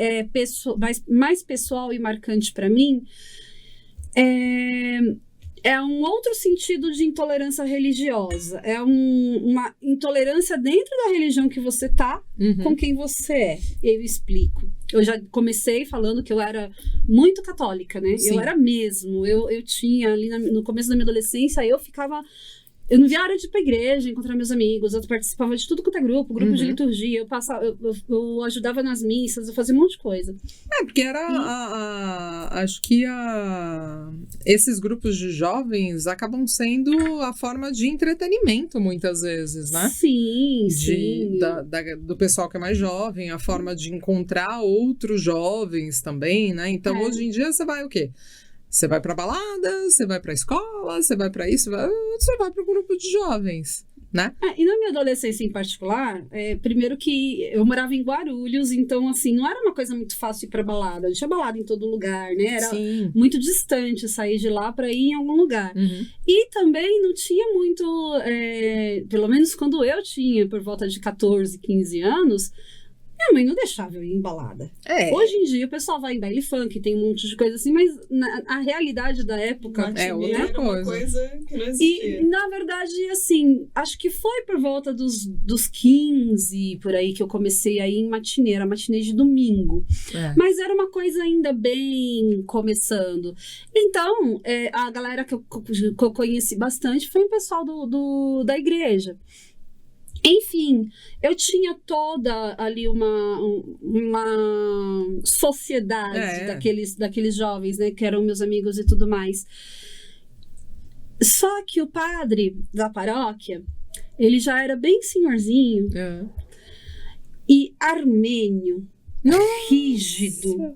[SPEAKER 3] mais pessoal e marcante para mim é um outro sentido de intolerância religiosa. É uma intolerância dentro da religião que você tá com quem você é. Eu explico. Eu já comecei falando que eu era muito católica, né?
[SPEAKER 1] Sim.
[SPEAKER 3] Eu era mesmo. Eu tinha ali no começo da minha adolescência, eu não via a hora de ir pra igreja, encontrar meus amigos, eu participava de tudo quanto é grupo de liturgia, eu ajudava nas missas, eu fazia um monte de coisa.
[SPEAKER 1] Porque era acho que esses grupos de jovens acabam sendo a forma de entretenimento muitas vezes, né?
[SPEAKER 3] Sim, sim.
[SPEAKER 1] Do pessoal que é mais jovem, a forma de encontrar outros jovens também, né? Então hoje em dia você vai o quê? Você vai pra balada, você vai pra escola, você vai pra isso, você vai pro grupo de jovens, né?
[SPEAKER 3] E na minha adolescência em particular, primeiro que eu morava em Guarulhos, então assim, não era uma coisa muito fácil ir pra balada. Não tinha balada em todo lugar, né? Era muito distante sair de lá pra ir em algum lugar. E também não tinha muito, pelo menos quando eu tinha, por volta de 14, 15 anos, minha mãe não deixava eu ir em balada. Hoje em dia o pessoal vai em baile funk, tem um monte de coisa assim, mas a realidade da época
[SPEAKER 2] é outra coisa que não existia.
[SPEAKER 3] E na verdade, assim, acho que foi por volta dos 15 por aí que eu comecei a ir em matinê, era matinê de domingo. Mas era uma coisa ainda bem começando. Então, a galera que eu conheci bastante foi o pessoal da igreja. Enfim, eu tinha toda ali uma sociedade daqueles jovens, né, que eram meus amigos e tudo mais. Só que o padre da paróquia, ele já era bem senhorzinho e armênio, rígido.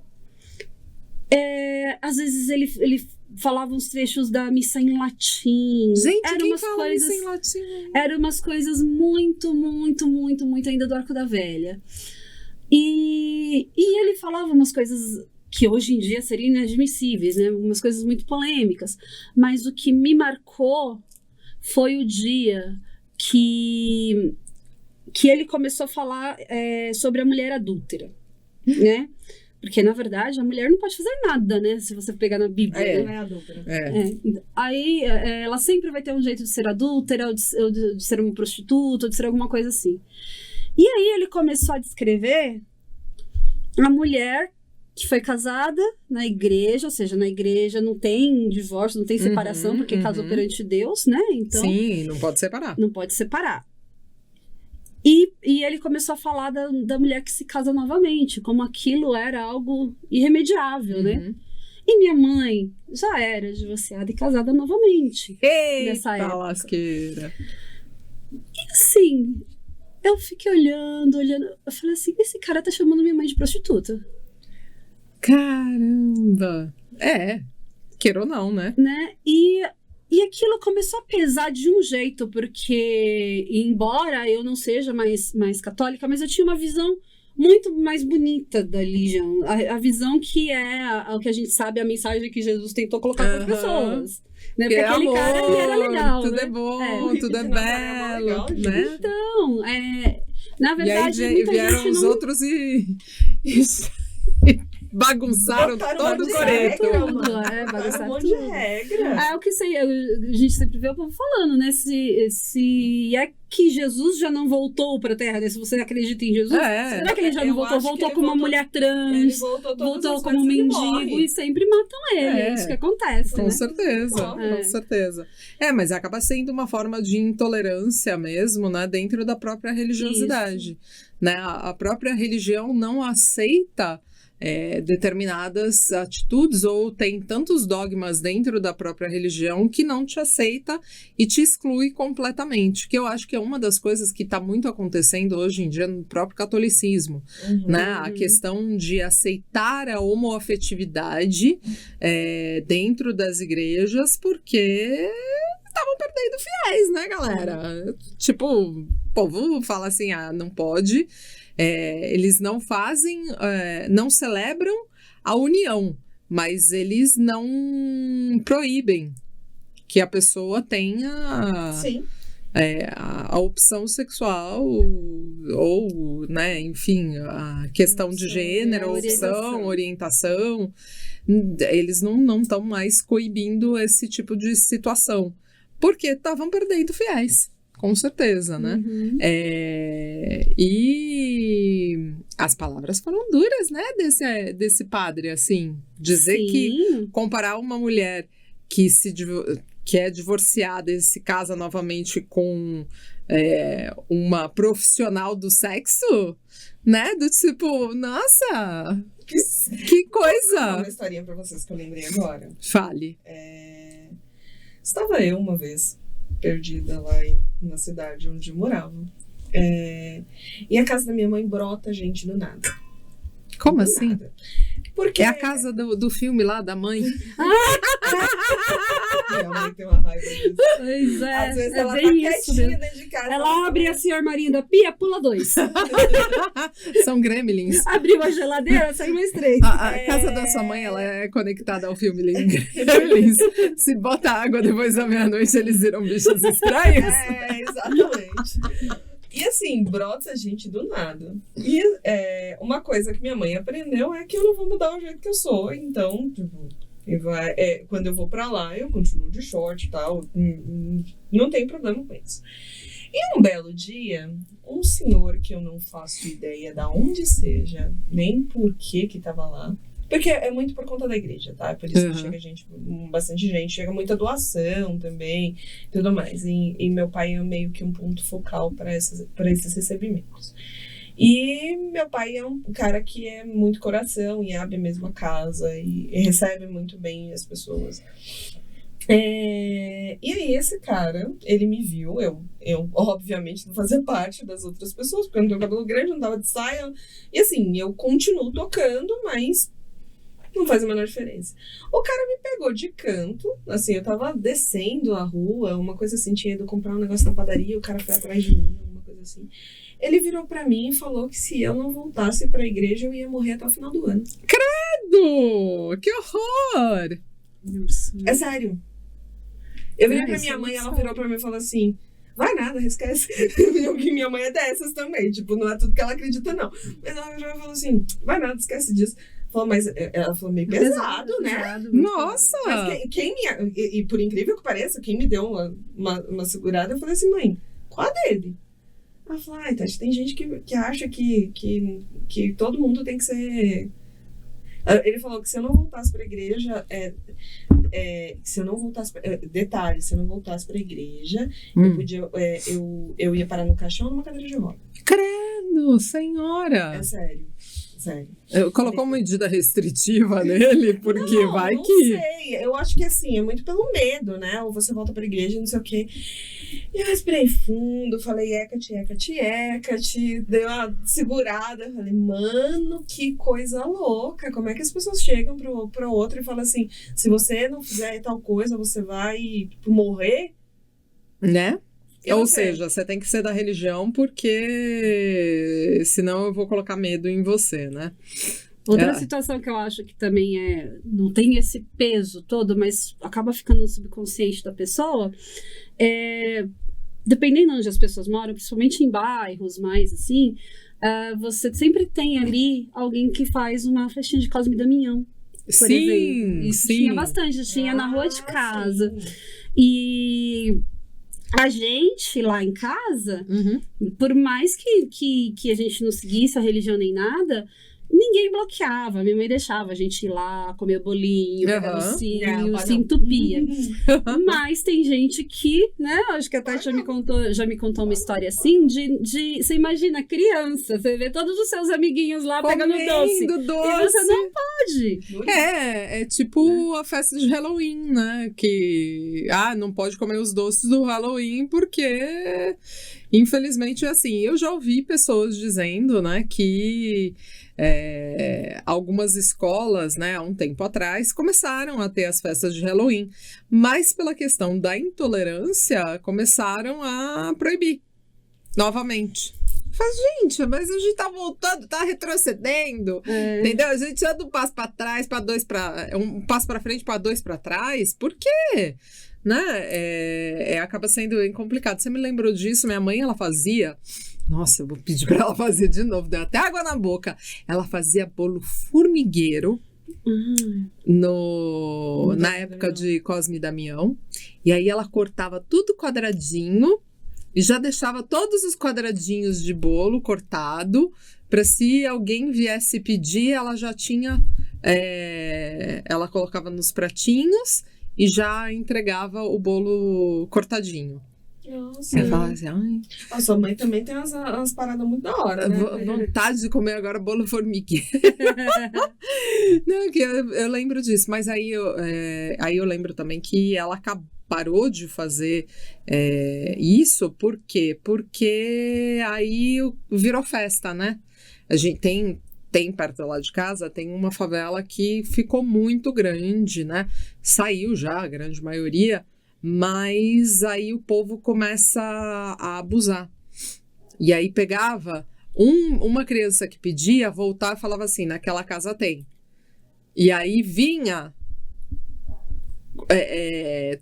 [SPEAKER 3] Às vezes ele falava uns trechos da missa em latim.
[SPEAKER 1] Gente,
[SPEAKER 3] eram
[SPEAKER 1] quem
[SPEAKER 3] umas
[SPEAKER 1] fala
[SPEAKER 3] coisas,
[SPEAKER 1] missa em latim?
[SPEAKER 3] Eram umas coisas muito, muito, muito, muito ainda do Arco da Velha. E ele falava umas coisas que hoje em dia seriam inadmissíveis, né? Umas coisas muito polêmicas. Mas o que me marcou foi o dia que ele começou a falar sobre a mulher adúltera, né? Porque, na verdade, a mulher não pode fazer nada, né? Se você pegar na Bíblia.
[SPEAKER 2] Não é adúltera.
[SPEAKER 3] Aí, ela sempre vai ter um jeito de ser adúltera, ou de ser uma prostituta, ou de ser alguma coisa assim. E aí, ele começou a descrever a mulher que foi casada na igreja, ou seja, na igreja não tem divórcio, não tem separação, porque casou perante Deus, né? Então,
[SPEAKER 1] sim, não pode separar.
[SPEAKER 3] Não pode separar. E ele começou a falar da mulher que se casa novamente, como aquilo era algo irremediável, né? E minha mãe já era divorciada e casada novamente. Nessa época.
[SPEAKER 1] Lasqueira.
[SPEAKER 3] E assim, eu fiquei olhando. Eu falei assim, esse cara tá chamando minha mãe de prostituta.
[SPEAKER 1] Caramba! Queira ou não, né?
[SPEAKER 3] E aquilo começou a pesar de um jeito, porque, embora eu não seja mais católica, mas eu tinha uma visão muito mais bonita da religião. A visão que é o que a gente sabe, a mensagem que Jesus tentou colocar para as pessoas. Né? Porque aquele cara, ele era legal,
[SPEAKER 1] tudo
[SPEAKER 3] né?
[SPEAKER 1] é bom, tudo é belo,
[SPEAKER 2] legal,
[SPEAKER 1] né?
[SPEAKER 3] Então, na verdade...
[SPEAKER 1] E aí vieram os outros e bagunçaram todo o coreto.
[SPEAKER 3] Bagunçaram
[SPEAKER 2] um monte de regra.
[SPEAKER 3] O que a gente sempre vê o povo falando, né? Se é que Jesus já não voltou pra Terra, né? Se você acredita em Jesus, será que ele já não voltou? Voltou como uma mulher trans,
[SPEAKER 2] ele voltou
[SPEAKER 3] como um mendigo e sempre matam ele. É isso que acontece,
[SPEAKER 1] com
[SPEAKER 3] né?
[SPEAKER 1] certeza, com certeza. Mas acaba sendo uma forma de intolerância mesmo, né? Dentro da própria religiosidade. Né? A própria religião não aceita determinadas atitudes ou tem tantos dogmas dentro da própria religião que não te aceita e te exclui completamente, que eu acho que é uma das coisas que está muito acontecendo hoje em dia no próprio catolicismo, né? A questão de aceitar a homoafetividade dentro das igrejas, porque estavam perdendo fiéis, né, galera? Tipo, o povo fala assim, não pode... eles não fazem, não celebram a união, mas eles não proíbem que a pessoa tenha a opção sexual ou, né, enfim, a questão de gênero, opção, orientação, eles não estão mais coibindo esse tipo de situação, porque estavam perdendo fiéis. Com certeza, né? E as palavras foram duras, né? Desse padre, assim. Dizer que comparar uma mulher que é divorciada e se casa novamente com uma profissional do sexo, né? Do tipo, nossa, que coisa!
[SPEAKER 2] Vou contar uma historinha pra vocês que eu lembrei agora.
[SPEAKER 1] Fale.
[SPEAKER 2] Estava eu uma vez perdida lá na cidade onde eu morava. E a casa da minha mãe brota gente do nada.
[SPEAKER 1] Como
[SPEAKER 2] do
[SPEAKER 1] assim?
[SPEAKER 2] Nada. Porque
[SPEAKER 1] É a casa do filme lá, da mãe.
[SPEAKER 2] minha mãe tem uma raiva disso.
[SPEAKER 3] Pois
[SPEAKER 2] Às vezes ela tá
[SPEAKER 3] bem isso
[SPEAKER 2] quietinha
[SPEAKER 3] mesmo.
[SPEAKER 2] dentro de casa.
[SPEAKER 3] Ela abre assim o armarinho da pia, pula 2.
[SPEAKER 1] São gremlins.
[SPEAKER 3] Abriu a geladeira, sai mais 3.
[SPEAKER 1] A casa da sua mãe, ela é conectada ao filme Gremlins. Se bota água depois da meia-noite, eles viram bichos estranhos.
[SPEAKER 2] Exatamente. E assim, brota gente do nada. E uma coisa que minha mãe aprendeu é que eu não vou mudar o jeito que eu sou. Então, tipo, quando eu vou pra lá, eu continuo de short e tal. Não tem problema com isso. E um belo dia, um senhor que eu não faço ideia de onde seja, nem por que tava lá. Porque é muito por conta da igreja, tá? Por isso que chega bastante gente, chega muita doação também, tudo mais. E meu pai é meio que um ponto focal para esses recebimentos. E meu pai é um cara que é muito coração e abre mesmo a casa e recebe muito bem as pessoas. E aí esse cara, ele me viu, eu obviamente não fazia parte das outras pessoas, porque eu não tenho cabelo grande, não tava de saia. E assim, eu continuo tocando, mas não faz a menor diferença. O cara me pegou de canto, assim, eu tava descendo a rua, uma coisa assim, tinha ido comprar um negócio na padaria, o cara foi atrás de mim, uma coisa assim. Ele virou pra mim e falou que se eu não voltasse pra igreja, eu ia morrer até o final do ano.
[SPEAKER 1] Credo! Que horror!
[SPEAKER 2] É sério. Eu virei pra minha mãe, ela virou pra mim e falou assim, vai nada, esquece. Que minha mãe é dessas também, tipo, não é tudo que ela acredita, não. Mas ela virou e falou assim, vai nada, esquece disso. Mas ela falou meio pesado, né?
[SPEAKER 1] Nossa!
[SPEAKER 2] Mas e por incrível que pareça, quem me deu uma segurada, eu falei assim, mãe, qual a dele? Ela falou, Tati, tem gente que acha que todo mundo tem que ser... Ele falou que se eu não voltasse pra igreja, se eu não voltasse detalhe, se eu não voltasse pra igreja, eu ia parar no caixão ou numa cadeira de roda.
[SPEAKER 1] Credo, senhora!
[SPEAKER 2] É sério.
[SPEAKER 1] Colocou uma medida restritiva nele, porque não
[SPEAKER 2] sei. Eu acho que assim, é muito pelo medo, né? Ou você volta pra igreja, não sei o quê. E eu respirei fundo, falei Hecate, dei uma segurada, falei, mano, que coisa louca. Como é que as pessoas chegam pro outro e falam assim, se você não fizer tal coisa, você vai morrer?
[SPEAKER 1] Né? Ou seja, você tem que ser da religião porque senão eu vou colocar medo em você, né?
[SPEAKER 3] Outra situação que eu acho que também não tem esse peso todo, mas acaba ficando no subconsciente da pessoa, dependendo de onde as pessoas moram, principalmente em bairros mais assim, você sempre tem ali alguém que faz uma festinha de Cosme e Damião, por exemplo. Isso tinha bastante, tinha na rua de casa. Sim. E... a gente lá em casa, por mais que a gente não seguisse a religião nem nada, ninguém bloqueava. Minha mãe deixava a gente ir lá, comer bolinho, pegar docinho, se entupia. Mas tem gente que, né, acho que a Tati já me contou uma história assim, de você imagina, criança, você vê todos os seus amiguinhos lá pegando doce. E você não pode.
[SPEAKER 1] É tipo a festa de Halloween, né, que, não pode comer os doces do Halloween porque, infelizmente, é assim. Eu já ouvi pessoas dizendo, né, que algumas escolas, né, há um tempo atrás, começaram a ter as festas de Halloween, mas pela questão da intolerância, começaram a proibir novamente. Gente, mas a gente tá voltando, tá retrocedendo, entendeu? A gente anda um passo pra trás, um passo pra frente, pra 2 pra trás, por quê? né? Acaba sendo bem complicado. Você me lembrou disso? Minha mãe, ela fazia... Nossa, eu vou pedir pra ela fazer de novo. Deu até água na boca. Ela fazia bolo formigueiro na época de Cosme e Damião. E aí ela cortava tudo quadradinho e já deixava todos os quadradinhos de bolo cortado para se alguém viesse pedir, ela já tinha... ela colocava nos pratinhos e já entregava o bolo cortadinho.
[SPEAKER 2] Nossa.
[SPEAKER 1] Eu falava assim, ai...
[SPEAKER 2] A sua mãe também tem umas paradas muito da hora, né?
[SPEAKER 1] Vontade de comer agora bolo formigueiro. Não, que eu lembro disso, mas aí eu lembro também que ela parou de fazer isso, por quê? Porque aí virou festa, né? A gente tem perto lá de casa, tem uma favela que ficou muito grande, né? Saiu já, a grande maioria, mas aí o povo começa a abusar. E aí pegava uma criança que pedia, voltar e falava assim, naquela casa tem. E aí vinha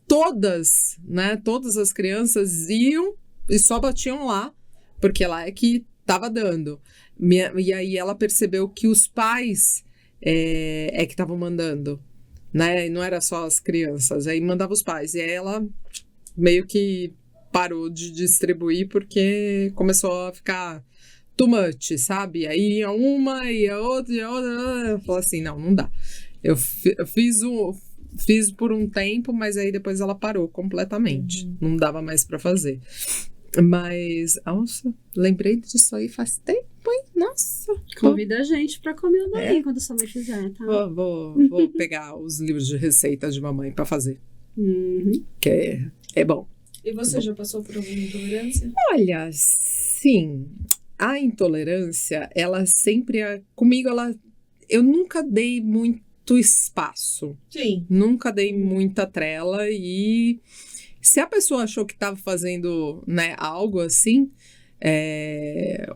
[SPEAKER 1] todas, né? Todas as crianças iam e só batiam lá, porque lá é que estava dando. E aí ela percebeu que os pais que estavam mandando, né? E não era só as crianças, aí mandava os pais. E aí ela meio que parou de distribuir porque começou a ficar too much, sabe? Aí ia uma, ia outra, eu falei assim, não dá. Eu fiz por um tempo, mas aí depois ela parou completamente. Não dava mais para fazer. Mas, nossa, lembrei disso aí faz tempo, hein? Nossa.
[SPEAKER 3] Convida a gente pra comer o daí quando sua mãe fizer, tá?
[SPEAKER 1] Vou pegar os livros de receitas de mamãe pra fazer. Que é bom.
[SPEAKER 2] E você já passou por alguma intolerância?
[SPEAKER 1] Olha, sim. A intolerância, ela sempre... Comigo, eu nunca dei muito espaço.
[SPEAKER 2] Sim.
[SPEAKER 1] Nunca dei muita trela e... Se a pessoa achou que estava fazendo, né, algo assim,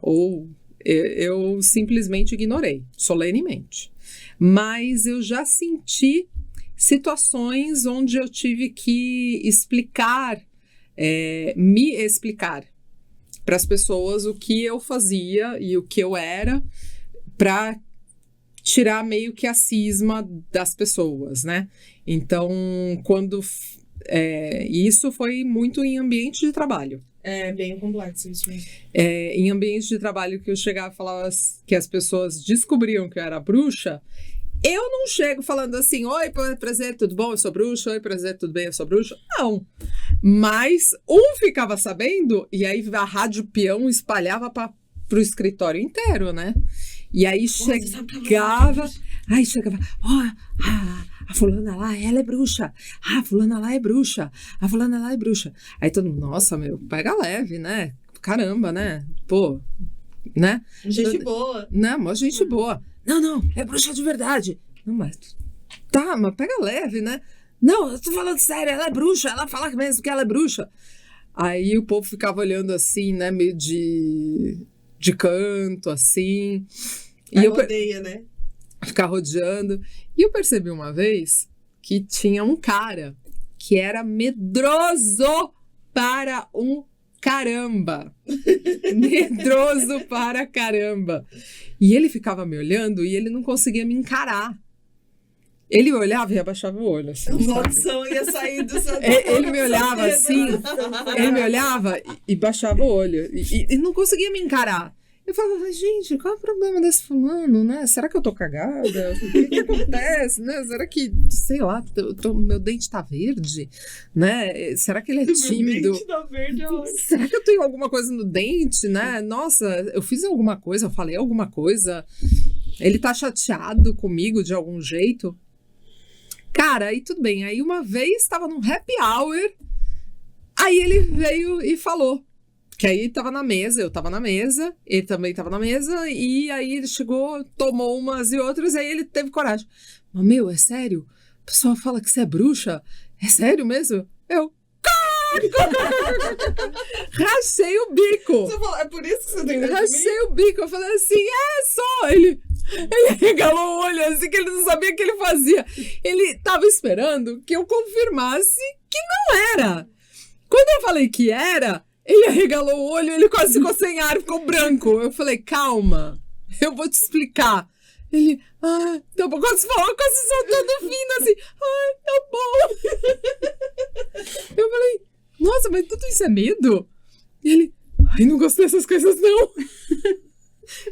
[SPEAKER 1] ou eu simplesmente ignorei, solenemente. Mas eu já senti situações onde eu tive que me explicar para as pessoas o que eu fazia e o que eu era, para tirar meio que a cisma das pessoas, né? Então, isso foi muito em ambiente de trabalho.
[SPEAKER 2] É bem complexo isso mesmo.
[SPEAKER 1] Em ambiente de trabalho que eu chegava e falava que as pessoas descobriam que eu era bruxa, eu não chego falando assim, oi, prazer, tudo bom? Eu sou bruxa. Oi, prazer, tudo bem? Eu sou bruxa. Não. Mas ficava sabendo e aí a rádio peão espalhava pro escritório inteiro, né? E aí chegava, a fulana lá, ela é bruxa. A fulana lá é bruxa. A fulana lá é bruxa. Aí todo mundo, nossa, pega leve, né? Caramba, né? Pô, né?
[SPEAKER 2] Gente boa.
[SPEAKER 1] Não, mas gente boa. Não, é bruxa de verdade. Não, mas pega leve, né? Não, eu tô falando sério, ela é bruxa. Ela fala mesmo que ela é bruxa. Aí o povo ficava olhando assim, né? Meio de canto, assim.
[SPEAKER 2] E eu odeia, né?
[SPEAKER 1] Ficar rodeando. E eu percebi uma vez que tinha um cara que era medroso para um caramba. Medroso para caramba. E ele ficava me olhando e ele não conseguia me encarar. Ele olhava e abaixava o olho, assim.
[SPEAKER 2] A maldição ia sair do seu...
[SPEAKER 1] Ele me olhava assim, ele me olhava e baixava o olho. E não conseguia me encarar. Eu falava, gente, qual é o problema desse fulano, né? Será que eu tô cagada? O que acontece, né? Será que, sei lá, meu dente tá verde, né? Será que ele é tímido?
[SPEAKER 2] Meu dente tá verde,
[SPEAKER 1] será que eu tenho alguma coisa no dente, né? Nossa, eu fiz alguma coisa, eu falei alguma coisa. Ele tá chateado comigo de algum jeito. Cara, aí tudo bem. Aí uma vez tava num happy hour, aí ele veio e falou. Que aí tava na mesa, eu tava na mesa, ele também tava na mesa, e aí ele chegou, tomou umas e outras, e aí ele teve coragem. Mas, é sério? O pessoal fala que você é bruxa? É sério mesmo? Eu... Rachei o bico.
[SPEAKER 2] Você falou, é por isso que você tem medo de mim?
[SPEAKER 1] Rachei o bico. Eu falei assim, só. Ele... Ele regalou o olho, assim, que ele não sabia o que ele fazia. Ele tava esperando que eu confirmasse que não era. Quando eu falei que era, ele arregalou o olho, ele quase ficou sem ar, ficou branco. Eu falei, calma, eu vou te explicar. Ele, tá bom, quase falou, quase soltando fino, assim, tá bom. Eu falei, nossa, mas tudo isso é medo? E ele, não gostei dessas coisas, não.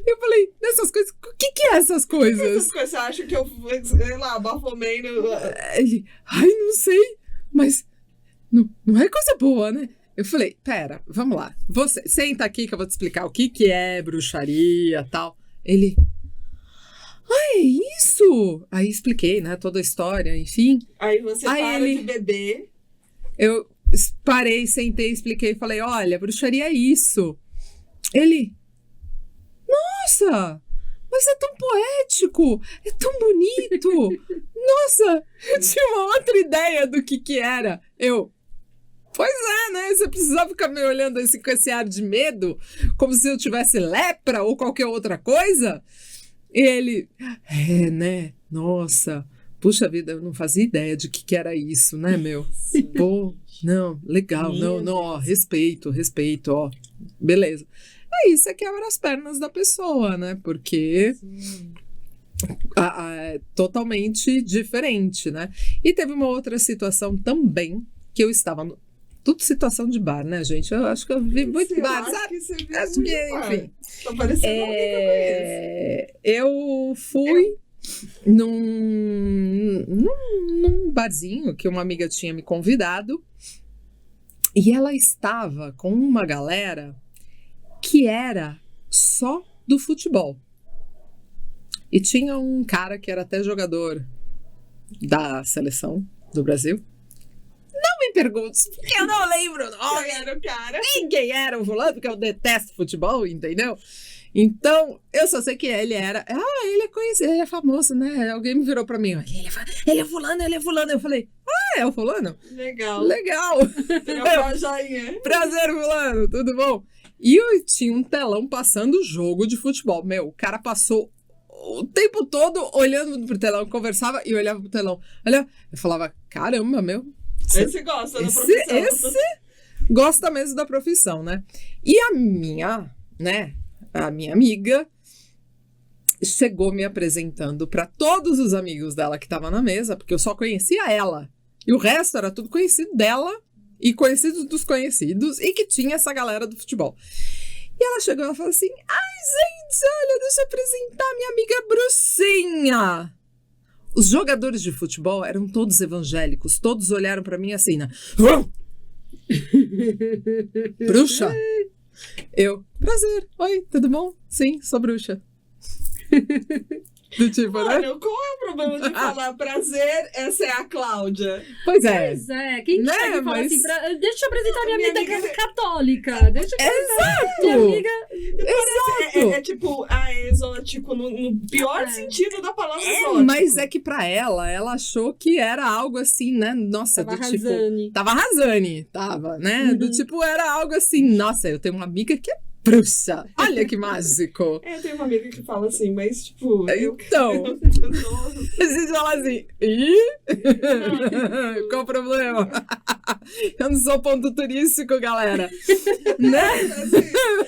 [SPEAKER 1] Eu falei, dessas coisas, o que é essas coisas?
[SPEAKER 2] Essas coisas, você acha que eu, sei lá, bafomei no...
[SPEAKER 1] Ele, não sei, mas não é coisa boa, né? Eu falei, pera, vamos lá, você senta aqui que eu vou te explicar o que é bruxaria e tal. Ele, é isso? Aí expliquei, né, toda a história, enfim.
[SPEAKER 2] Aí você para de beber.
[SPEAKER 1] Eu parei, sentei, expliquei, falei, olha, bruxaria é isso. Ele, nossa, mas é tão poético, é tão bonito. Nossa, eu tinha uma outra ideia do que era. Pois é, né? Você precisava ficar me olhando assim com esse ar de medo, como se eu tivesse lepra ou qualquer outra coisa. E ele, né? Nossa, puxa vida, eu não fazia ideia de que era isso, né, meu? Pô, não, legal, não, ó, respeito, ó, beleza. Isso é quebra as pernas da pessoa, né? Porque é totalmente diferente, né? E teve uma outra situação também, que eu estava tudo situação de bar, né, gente? Eu acho que eu vi muito bar, sabe? Acho que, enfim.
[SPEAKER 2] Tá parecendo alguém que eu conheço.
[SPEAKER 1] Eu fui num barzinho que uma amiga tinha me convidado e ela estava com uma galera que era só do futebol. E tinha um cara que era até jogador da seleção do Brasil. Não me pergunte, porque eu não lembro o nome.
[SPEAKER 2] Quem era o cara?
[SPEAKER 1] Quem era o fulano, porque eu detesto futebol, entendeu? Então, eu só sei que ele era... ele é conhecido, ele é famoso, né? Alguém me virou pra mim, ele é fulano. Eu falei, é o fulano?
[SPEAKER 2] Legal. Joinha.
[SPEAKER 1] Prazer, fulano, tudo bom? E eu tinha um telão passando jogo de futebol. Meu, o cara passou o tempo todo olhando pro telão, conversava e olhava pro telão. Eu falava, caramba, meu...
[SPEAKER 2] Esse gosta da profissão.
[SPEAKER 1] Esse gosta mesmo da profissão, né? E a minha amiga chegou me apresentando para todos os amigos dela que estavam na mesa, porque eu só conhecia ela. E o resto era tudo conhecido dela e conhecido dos conhecidos e que tinha essa galera do futebol. E ela chegou e falou assim, gente, olha, deixa eu apresentar minha amiga Bruxinha. Os jogadores de futebol eram todos evangélicos, todos olharam pra mim assim, né? Bruxa? Eu, prazer, oi, tudo bom? Sim, sou bruxa. Do tipo, né?
[SPEAKER 2] Olha, qual é o problema de falar prazer? Essa é a Cláudia.
[SPEAKER 1] Pois é.
[SPEAKER 3] Pois é, quem
[SPEAKER 1] Né,
[SPEAKER 3] chega e fala
[SPEAKER 1] mas-
[SPEAKER 3] assim, deixa eu apresentar minha amiga
[SPEAKER 2] amiga-
[SPEAKER 3] católica. Deixa eu apresentar minha amiga.
[SPEAKER 1] Exato.
[SPEAKER 2] É tipo a exótico no pior sentido da palavra exótico.
[SPEAKER 1] Mas é que pra ela achou que era algo assim, né? Nossa,
[SPEAKER 3] Tava
[SPEAKER 1] do tipo...
[SPEAKER 3] arrasando.
[SPEAKER 1] Tava arrasando, tava, né? Do tipo, era algo assim, nossa, eu tenho uma amiga que é bruxa. Olha que mágico.
[SPEAKER 2] Eu tenho uma amiga que fala assim, mas tipo...
[SPEAKER 1] Então, a gente fala assim, qual o problema? Eu não sou ponto turístico, galera. Né?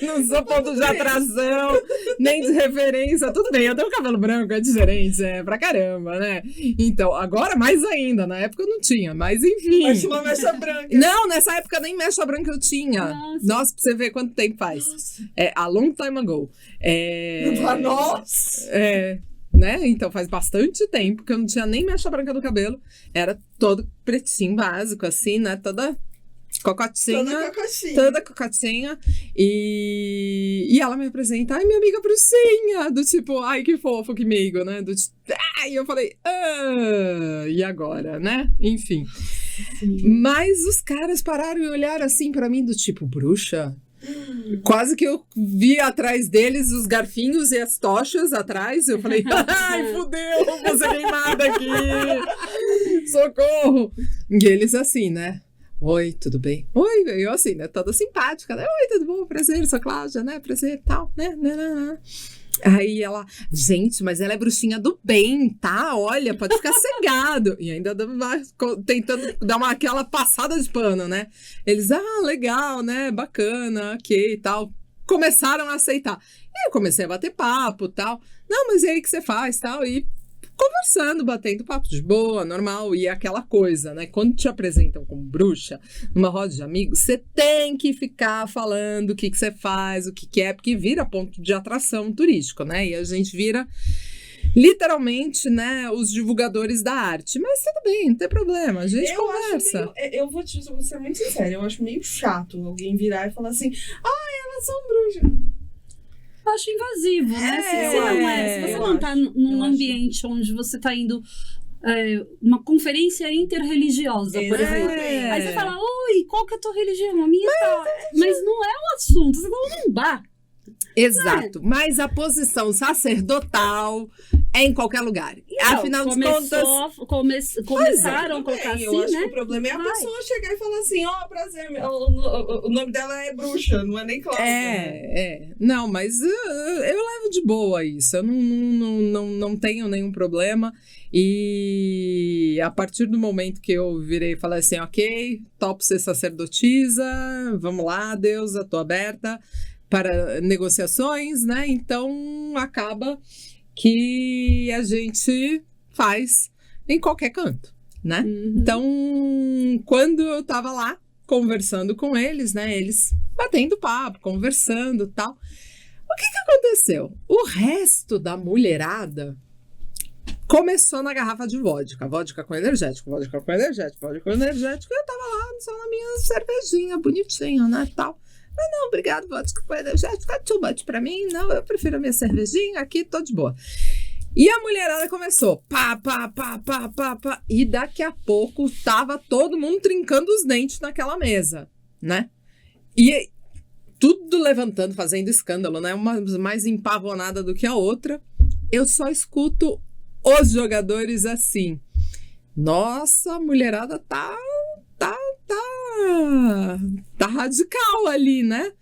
[SPEAKER 1] Não sou ponto de atração, nem de referência. Tudo bem, eu tenho cabelo branco, é diferente, é pra caramba, né? Então, agora mais ainda. Na época eu não tinha, mas enfim.
[SPEAKER 2] Mas uma mecha branca.
[SPEAKER 1] Não, nessa época nem mecha branca eu tinha.
[SPEAKER 3] Nossa.
[SPEAKER 1] Nossa, pra você ver quanto tempo faz. A long time ago.
[SPEAKER 2] Nossa!
[SPEAKER 1] Né? Então faz bastante tempo que eu não tinha nem mecha branca no cabelo. Era todo pretinho básico, assim, né? Toda cocotinha. Toda cocotinha. E ela me apresenta, ai, minha amiga Bruxinha. Do tipo, ai, que fofo, que meigo, né? Do tipo, e eu falei, e agora, né? Enfim.
[SPEAKER 2] Sim.
[SPEAKER 1] Mas os caras pararam e olharam assim pra mim, do tipo, bruxa? Quase que eu vi atrás deles os garfinhos e as tochas atrás. Eu falei, ai, fudeu, vou ser queimada aqui. Socorro. E eles assim, né? Oi, tudo bem? Oi, eu assim, né? Toda simpática, né? Oi, tudo bom? Prazer, sou Cláudia, né? Prazer, tal, né? Aí ela, gente, mas ela é bruxinha do bem, tá? Olha, pode ficar cegado. E ainda tentando dar aquela passada de pano, né? Eles, legal, né? Bacana, ok e tal. Começaram a aceitar. E eu comecei a bater papo e tal. Não, mas e aí o que você faz tal? E conversando, batendo papo de boa, normal, e aquela coisa, né? Quando te apresentam como bruxa, numa roda de amigos, você tem que ficar falando o que você faz, o que é, porque vira ponto de atração turístico, né? E a gente vira, literalmente, né, os divulgadores da arte. Mas tudo bem, não tem problema, a gente conversa.
[SPEAKER 2] Eu vou ser muito sincera, eu acho meio chato alguém virar e falar assim, elas são bruxas.
[SPEAKER 3] Eu acho invasivo, né? Se você não tá num ambiente onde você tá indo uma conferência interreligiosa, por exemplo. Aí você fala, oi, qual que é a tua religião? A minha tá. Mas não é um assunto, você tá num bar.
[SPEAKER 1] Exato, mas a posição sacerdotal é em qualquer lugar. Então, afinal de contas...
[SPEAKER 3] Começaram a colocar assim,
[SPEAKER 2] eu acho
[SPEAKER 3] né?
[SPEAKER 2] que o problema é a pessoa chegar e falar assim, prazer, o nome dela é bruxa, não é nem Cláudia.
[SPEAKER 1] Não, mas eu levo de boa isso, eu não tenho nenhum problema. E a partir do momento que eu virei e falei assim, ok, topo ser sacerdotisa, vamos lá, deusa, tô aberta para negociações, né? Então acaba que a gente faz em qualquer canto, né?
[SPEAKER 3] Uhum.
[SPEAKER 1] Então, quando eu tava lá conversando com eles, né? Eles batendo papo, conversando e tal. O que aconteceu? O resto da mulherada começou na garrafa de vodka com energético, vodka com energético. E eu tava lá só na minha cervejinha, bonitinha, né, tal. Não, obrigado, vodka com energético, tá too much pra mim, não, eu prefiro a minha cervejinha aqui, tô de boa. E a mulherada começou, pá, e daqui a pouco tava todo mundo trincando os dentes naquela mesa, né? E tudo levantando, fazendo escândalo, né? Uma mais empavonada do que a outra. Eu só escuto os jogadores assim. Nossa, a mulherada tá radical ali, né?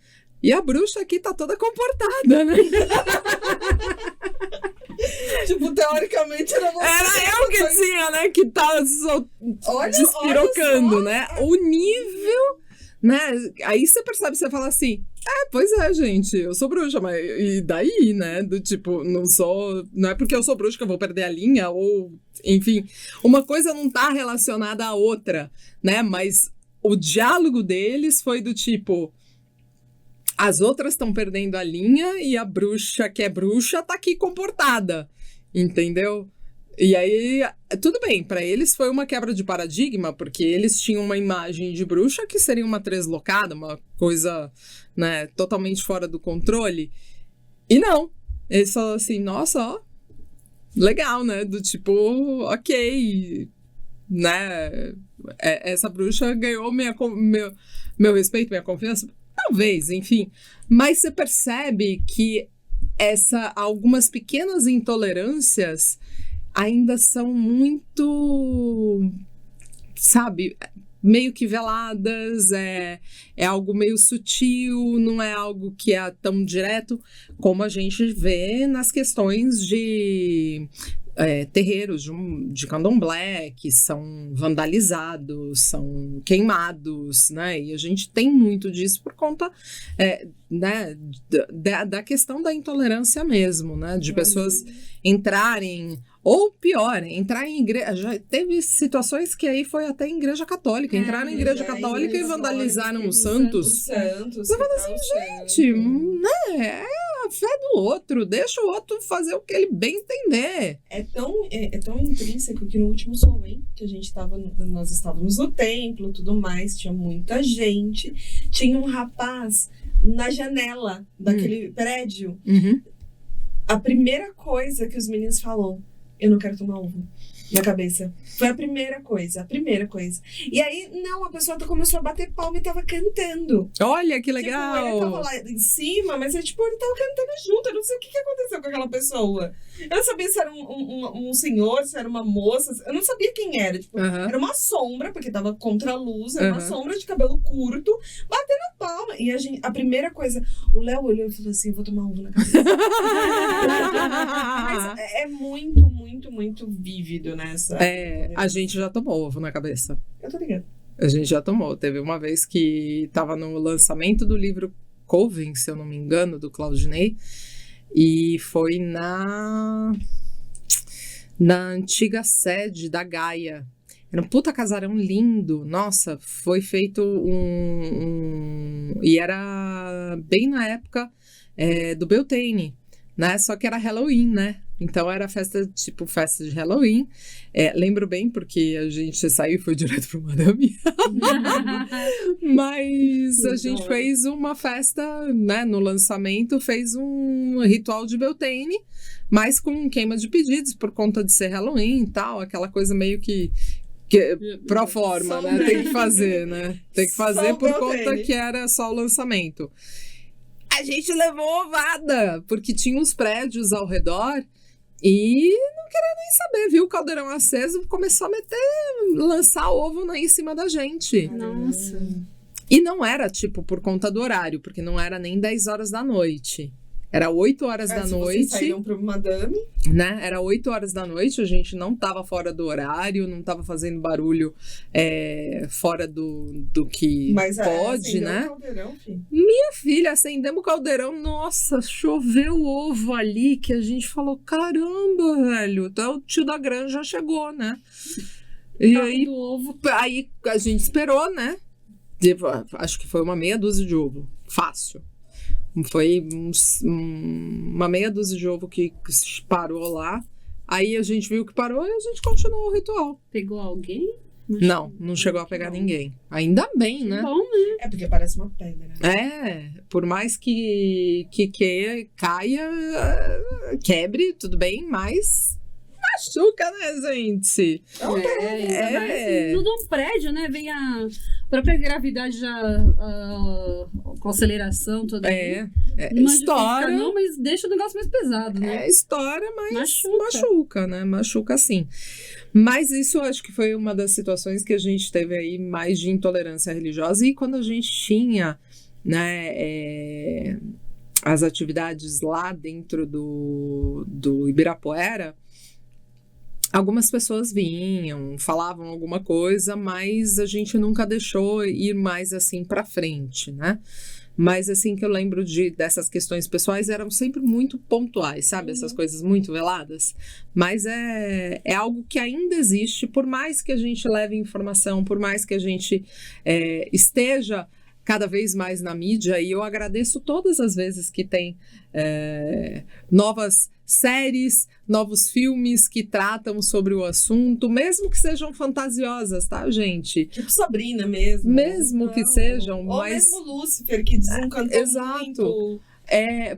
[SPEAKER 1] E a bruxa aqui tá toda comportada, né?
[SPEAKER 2] Tipo, teoricamente era você.
[SPEAKER 1] Era eu que tinha, né? Que tá despirocando, né? O nível, né? Aí você percebe, você fala assim, pois é, gente, eu sou bruxa, mas e daí, né? Do tipo, não é porque eu sou bruxa que eu vou perder a linha, ou, enfim, uma coisa não tá relacionada à outra, né? Mas o diálogo deles foi do tipo, as outras estão perdendo a linha e a bruxa que é bruxa tá aqui comportada, entendeu? E aí, tudo bem, para eles foi uma quebra de paradigma, porque eles tinham uma imagem de bruxa que seria uma treslocada, uma coisa, né, totalmente fora do controle. E não, eles falaram assim, nossa, ó, legal, né, do tipo, ok, né, essa bruxa ganhou meu respeito, minha confiança, talvez, enfim. Mas você percebe que algumas pequenas intolerâncias ainda são muito, sabe, meio que veladas, é algo meio sutil, não é algo que é tão direto como a gente vê nas questões de terreiros de candomblé que são vandalizados, são queimados, né? E a gente tem muito disso por conta né, da questão da intolerância mesmo, né? De pessoas entrarem, ou pior, entrar em igreja. Já teve situações que aí foi até em igreja católica, entraram em igreja católica e vandalizaram os santos.
[SPEAKER 2] Você
[SPEAKER 1] fala assim, gente, né? É a fé do outro, deixa o outro fazer o que ele bem entender.
[SPEAKER 2] É tão intrínseco que no último Solen que a gente nós estávamos no templo, tudo mais, tinha muita gente, tinha um rapaz na janela daquele prédio.
[SPEAKER 1] Uhum.
[SPEAKER 2] A primeira coisa que os meninos falou, eu não quero tomar uva. Na cabeça. Foi a primeira coisa. E aí, não, a pessoa começou a bater palma e tava cantando.
[SPEAKER 1] Olha, que legal!
[SPEAKER 2] Tipo, ele tava lá em cima, mas ele tava cantando junto. Eu não sei o que aconteceu com aquela pessoa. Eu não sabia se era um senhor, se era uma moça. Eu não sabia quem era. Tipo, era uma sombra, porque tava contra a luz. Era uma sombra de cabelo curto, batendo alma. E a primeira coisa, o Léo olhou e falou assim, eu vou tomar uva na cabeça. Mas é muito, muito, muito vívido nessa.
[SPEAKER 1] A gente já tomou ovo na cabeça.
[SPEAKER 2] Eu tô ligado.
[SPEAKER 1] A gente já tomou. Teve uma vez que tava no lançamento do livro Coven, se eu não me engano, do Claudinei. E foi na antiga sede da Gaia. Era um puta casarão lindo. Nossa, foi feito e era bem na época do Beltane, né? Só que era Halloween, né? Então era festa de Halloween. Lembro bem porque a gente saiu e foi direto pro Madame. Mas a gente fez uma festa, né? No lançamento, fez um ritual de Beltane, mas com queima de pedidos por conta de ser Halloween e tal. Aquela coisa meio que pro forma, né? Tem que fazer, né? Tem que fazer por conta que era só o lançamento. A gente levou ovada, porque tinha uns prédios ao redor e não queria nem saber, viu o caldeirão aceso, começou a lançar ovo em cima da gente.
[SPEAKER 3] Nossa.
[SPEAKER 1] E não era, por conta do horário, porque não era nem 10 horas da noite. Era 8 horas da noite.
[SPEAKER 2] Vocês saíram pro Madame.
[SPEAKER 1] Né? Era 8 horas da noite, a gente não tava fora do horário, não tava fazendo barulho fora do que pode, né?
[SPEAKER 2] O caldeirão, filho.
[SPEAKER 1] Minha filha, acendemos o caldeirão, nossa, choveu ovo ali, que a gente falou, caramba, velho, então o tio da granja chegou, né? E aí a gente esperou, né? Acho que foi uma meia dúzia de ovo, fácil. Foi uma meia dúzia de ovo que parou lá. Aí a gente viu que parou e a gente continuou o ritual.
[SPEAKER 3] Pegou alguém?
[SPEAKER 1] Não chegou a pegar ninguém. Ainda bem, né?
[SPEAKER 3] Bom, né?
[SPEAKER 2] É porque parece uma pedra.
[SPEAKER 1] Por mais que caia, quebre, tudo bem, mas machuca, né, gente?
[SPEAKER 3] Tudo um prédio, né? Vem a própria gravidade já com aceleração toda.
[SPEAKER 1] Estoura.
[SPEAKER 3] Não, mas deixa o negócio mais pesado, né?
[SPEAKER 1] Estoura, mas machuca, né? Machuca sim. Mas isso eu acho que foi uma das situações que a gente teve aí mais de intolerância religiosa. E quando a gente tinha, né, as atividades lá dentro do Ibirapuera, algumas pessoas vinham, falavam alguma coisa, mas a gente nunca deixou ir mais assim para frente, né? Mas assim que eu lembro dessas questões pessoais eram sempre muito pontuais, sabe? Essas coisas muito veladas. Mas é algo que ainda existe, por mais que a gente leve informação, por mais que a gente esteja cada vez mais na mídia, e eu agradeço todas as vezes que tem novas séries, novos filmes que tratam sobre o assunto, mesmo que sejam fantasiosas, tá, gente?
[SPEAKER 2] Tipo Sabrina mesmo.
[SPEAKER 1] Mesmo que sejam,
[SPEAKER 2] ou
[SPEAKER 1] mas...
[SPEAKER 2] mesmo Lúcifer, que desencantou muito.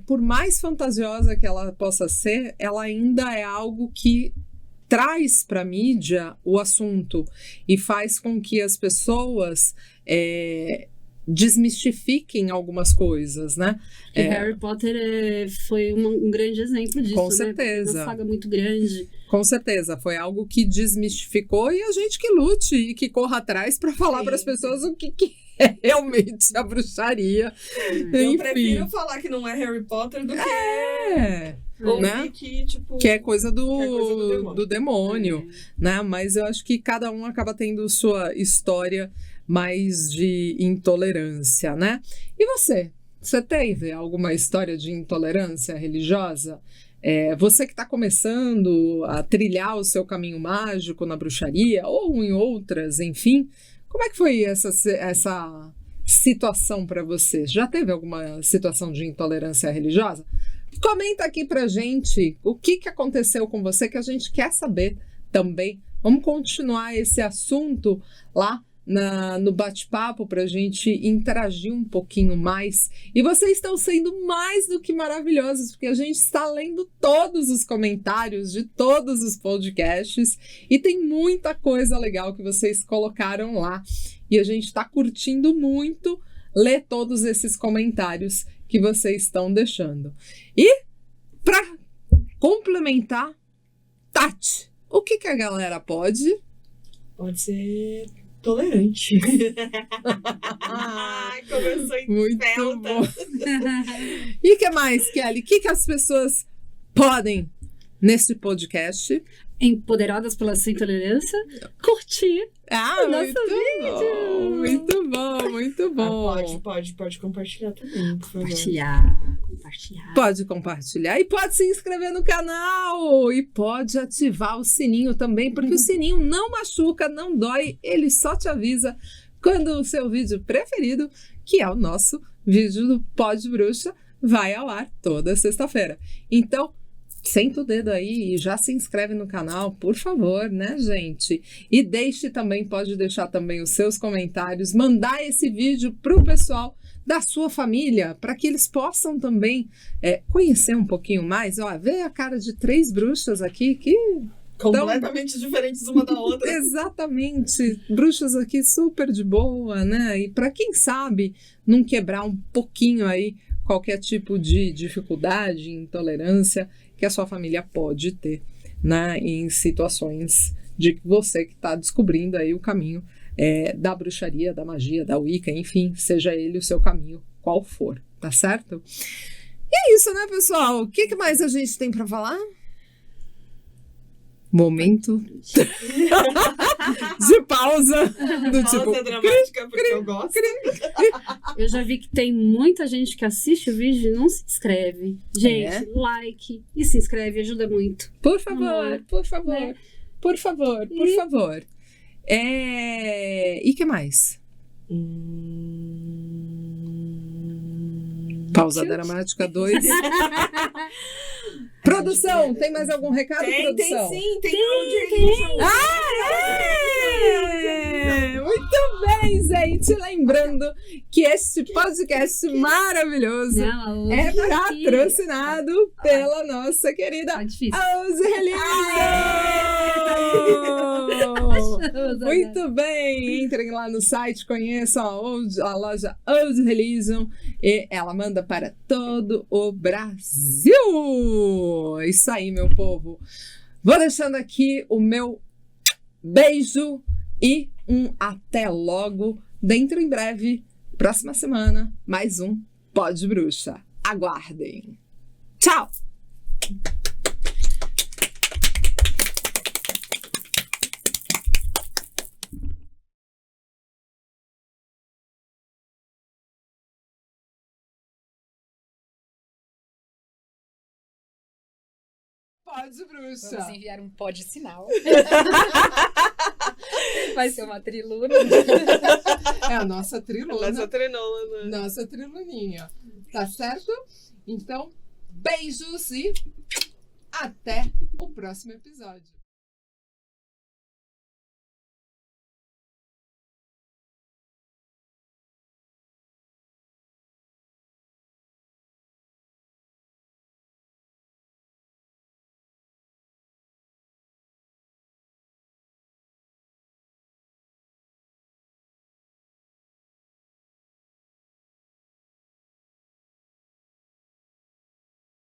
[SPEAKER 1] Por mais fantasiosa que ela possa ser, ela ainda é algo que traz para a mídia o assunto e faz com que as pessoas desmistifiquem algumas coisas, né?
[SPEAKER 3] Harry Potter foi um grande exemplo disso,
[SPEAKER 1] com certeza.
[SPEAKER 3] Uma saga muito grande.
[SPEAKER 1] Com certeza, foi algo que desmistificou e a gente que lute e que corra atrás para falar para as pessoas o que é realmente a bruxaria.
[SPEAKER 2] Eu prefiro falar que não é Harry Potter do que...
[SPEAKER 1] né? Que é coisa do demônio, né? Mas eu acho que cada um acaba tendo sua história mais de intolerância, né? E você? Você teve alguma história de intolerância religiosa? Você que está começando a trilhar o seu caminho mágico na bruxaria ou em outras, enfim, como é que foi essa situação para você? Já teve alguma situação de intolerância religiosa? Comenta aqui pra gente o que aconteceu com você, que a gente quer saber também. Vamos continuar esse assunto lá no bate-papo pra gente interagir um pouquinho mais. E vocês estão sendo mais do que maravilhosos, porque a gente está lendo todos os comentários de todos os podcasts e tem muita coisa legal que vocês colocaram lá. E a gente está curtindo muito ler todos esses comentários que vocês estão deixando. E, para complementar, Tati, o que a galera pode?
[SPEAKER 2] Pode ser Tolerante. Ai, começou em
[SPEAKER 1] Muito
[SPEAKER 2] felta.
[SPEAKER 1] bom. E o que mais, Kelly? O que as pessoas podem nesse podcast?
[SPEAKER 3] Empoderadas pela sua intolerância, curtir
[SPEAKER 1] Ah,
[SPEAKER 3] o nosso
[SPEAKER 1] muito
[SPEAKER 3] vídeo.
[SPEAKER 1] bom, muito bom, muito bom.
[SPEAKER 2] Pode compartilhar também, por favor.
[SPEAKER 3] Compartilhar.
[SPEAKER 1] Pode compartilhar e pode se inscrever no canal e pode ativar o sininho também, porque o sininho não machuca, não dói, ele só te avisa quando o seu vídeo preferido, que é o nosso vídeo do Pod Bruxa, vai ao ar toda sexta-feira. Então, senta o dedo aí e já se inscreve no canal, por favor, né, gente? E pode deixar também os seus comentários, mandar esse vídeo pro pessoal da sua família, para que eles possam também conhecer um pouquinho mais. Ó, vê a cara de 3 bruxas aqui que...
[SPEAKER 2] Completamente diferentes uma da outra.
[SPEAKER 1] Exatamente. Bruxas aqui super de boa, né? E para quem sabe não quebrar um pouquinho aí qualquer tipo de dificuldade, intolerância que a sua família pode ter, né? Em situações de você que está descobrindo aí o caminho da bruxaria, da magia, da Wicca, enfim, seja ele o seu caminho, qual for, tá certo? E é isso, né, pessoal? O que mais a gente tem para falar? Momento de pausa. Do
[SPEAKER 2] Pausa
[SPEAKER 1] tipo,
[SPEAKER 2] dramática, porque eu gosto.
[SPEAKER 3] Eu já vi que tem muita gente que assiste o vídeo e não se inscreve. Gente, like e se inscreve, ajuda muito.
[SPEAKER 1] Por favor, por favor,
[SPEAKER 3] né?
[SPEAKER 1] por favor, por favor. E que mais? Pausa dramática 2. Produção, tem mais algum recado, produção?
[SPEAKER 2] Tem sim, tem audiência.
[SPEAKER 1] Muito bem, gente. Lembrando que este podcast maravilhoso
[SPEAKER 3] Não,
[SPEAKER 1] é patrocinado pela nossa querida
[SPEAKER 3] Tá difícil.
[SPEAKER 1] Muito bem, entrem lá no site, conheçam a loja Old Religion e ela manda para todo o Brasil. Isso aí, meu povo. Vou deixando aqui o meu beijo e um até logo. Dentro em breve, próxima semana, mais um Pod Bruxa. Aguardem. Tchau! Pod Bruxa.
[SPEAKER 4] Vamos enviar um pod sinal. Vai ser uma triluna.
[SPEAKER 1] É a nossa triluna.
[SPEAKER 2] Nossa
[SPEAKER 1] triluninha. Tá certo? Então, beijos e até o próximo episódio.